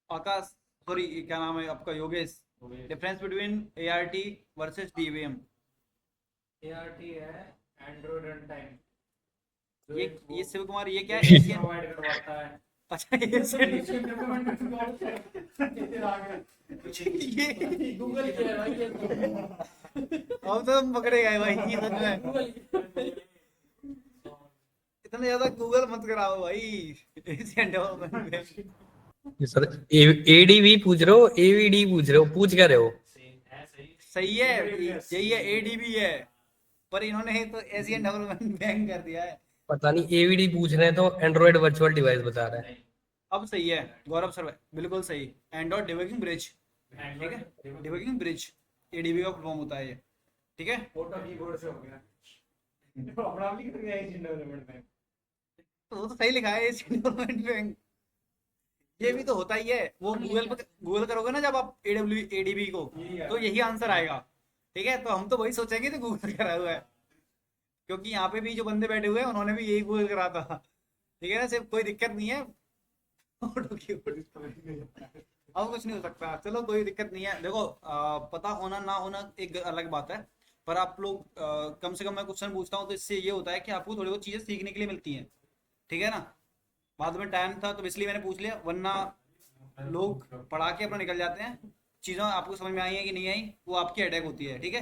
आकाश, सॉरी क्या नाम है आपका, Yogesh, difference between ART versus DVM? ART है एंड्रॉइड रन टाइम। ये शिव कुमार, ये क्या है? प्रोवाइड करवाता है। अच्छा ये ये गूगल किया है भाई ये तो। अब तो हम पकड़े गए भाई सच में। इतना ज्यादा गूगल मत कराओ भाई। Asian development bank. Sir ADV पूछ रहे हो, एवीडी पूछ रहे हो, पूछ क्या रहे हो? सही है, यही है, एडीबी है, पर इन्होंने तो एशियन डेवलपमेंट बैंक कर दिया है। पता नहीं, एवीडी पूछ रहे हैं तो एंड्रॉइड वर्चुअल डिवाइस बता रहा है। अब सही है गौरव सर, बिल्कुल सही। एंड्रॉइड डिबगिंग ब्रिज, ठीक है, डिबगिंग ब्रिज एडीबी का फॉर्म होता है ये, ठीक है। फोटो कीबोर्ड से हो गया अपना भी कर गया एशियन डेवलपमेंट बैंक। तो वो तो सही लिखा है एशियन डेवलपमेंट बैंक, ये भी तो होता ही है। वो गूगल पे गूगल करोगे ना जब आप एडीबी को, तो यही आंसर आएगा, ठीक है। तो हम तो वही सोचेंगे तो गूगल करा हुआ है, क्योंकि यहाँ पे भी जो बंदे बैठे हुए हैं उन्होंने भी यही गूगल करा था, ठीक है ना। सिर्फ कोई दिक्कत नहीं है, फोटो कीबोर्ड अब कुछ नहीं हो सकता। चलो कोई दिक्कत नहीं है। देखो पता होना ना होना एक अलग बात है, पर आप लोग कम से कम मैं क्वेश्चन पूछता हूँ तो इससे ये होता है कि आपको थोड़ी बहुत चीजें सीखने के लिए मिलती हैं, ठीक है ना। बाद में टाइम था तो इसलिए मैंने पूछ लिया, वरना लोग पढ़ा के अपना निकल जाते हैं, चीज़ें आपको समझ में आई है कि नहीं आई वो आपकी अटैक होती है, ठीक है।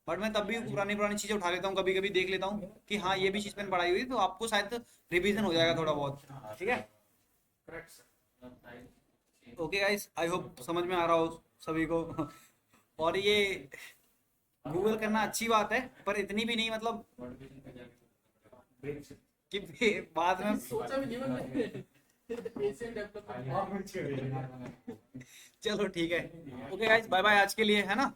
बट मैं तब भी पुरानी पुरानी चीज़ें उठा लेता हूँ, कभी कभी देख लेता हूँ कि हाँ ये भी चीज़ मैंने पढ़ाई हुई, तो आपको शायद रिवीजन हो जाएगा थोड़ा बहुत, ठीक है। ओके गाइस, आई होप समझ में आ रहा हो सभी को। और ये गूगल करना अच्छी बात है, पर इतनी भी नहीं, मतलब कि बाद में सोचा भी नहीं मैंने एशियन डेवलपमेंट। चलो ठीक है, ओके गाइस, बाय बाय आज के लिए, है ना।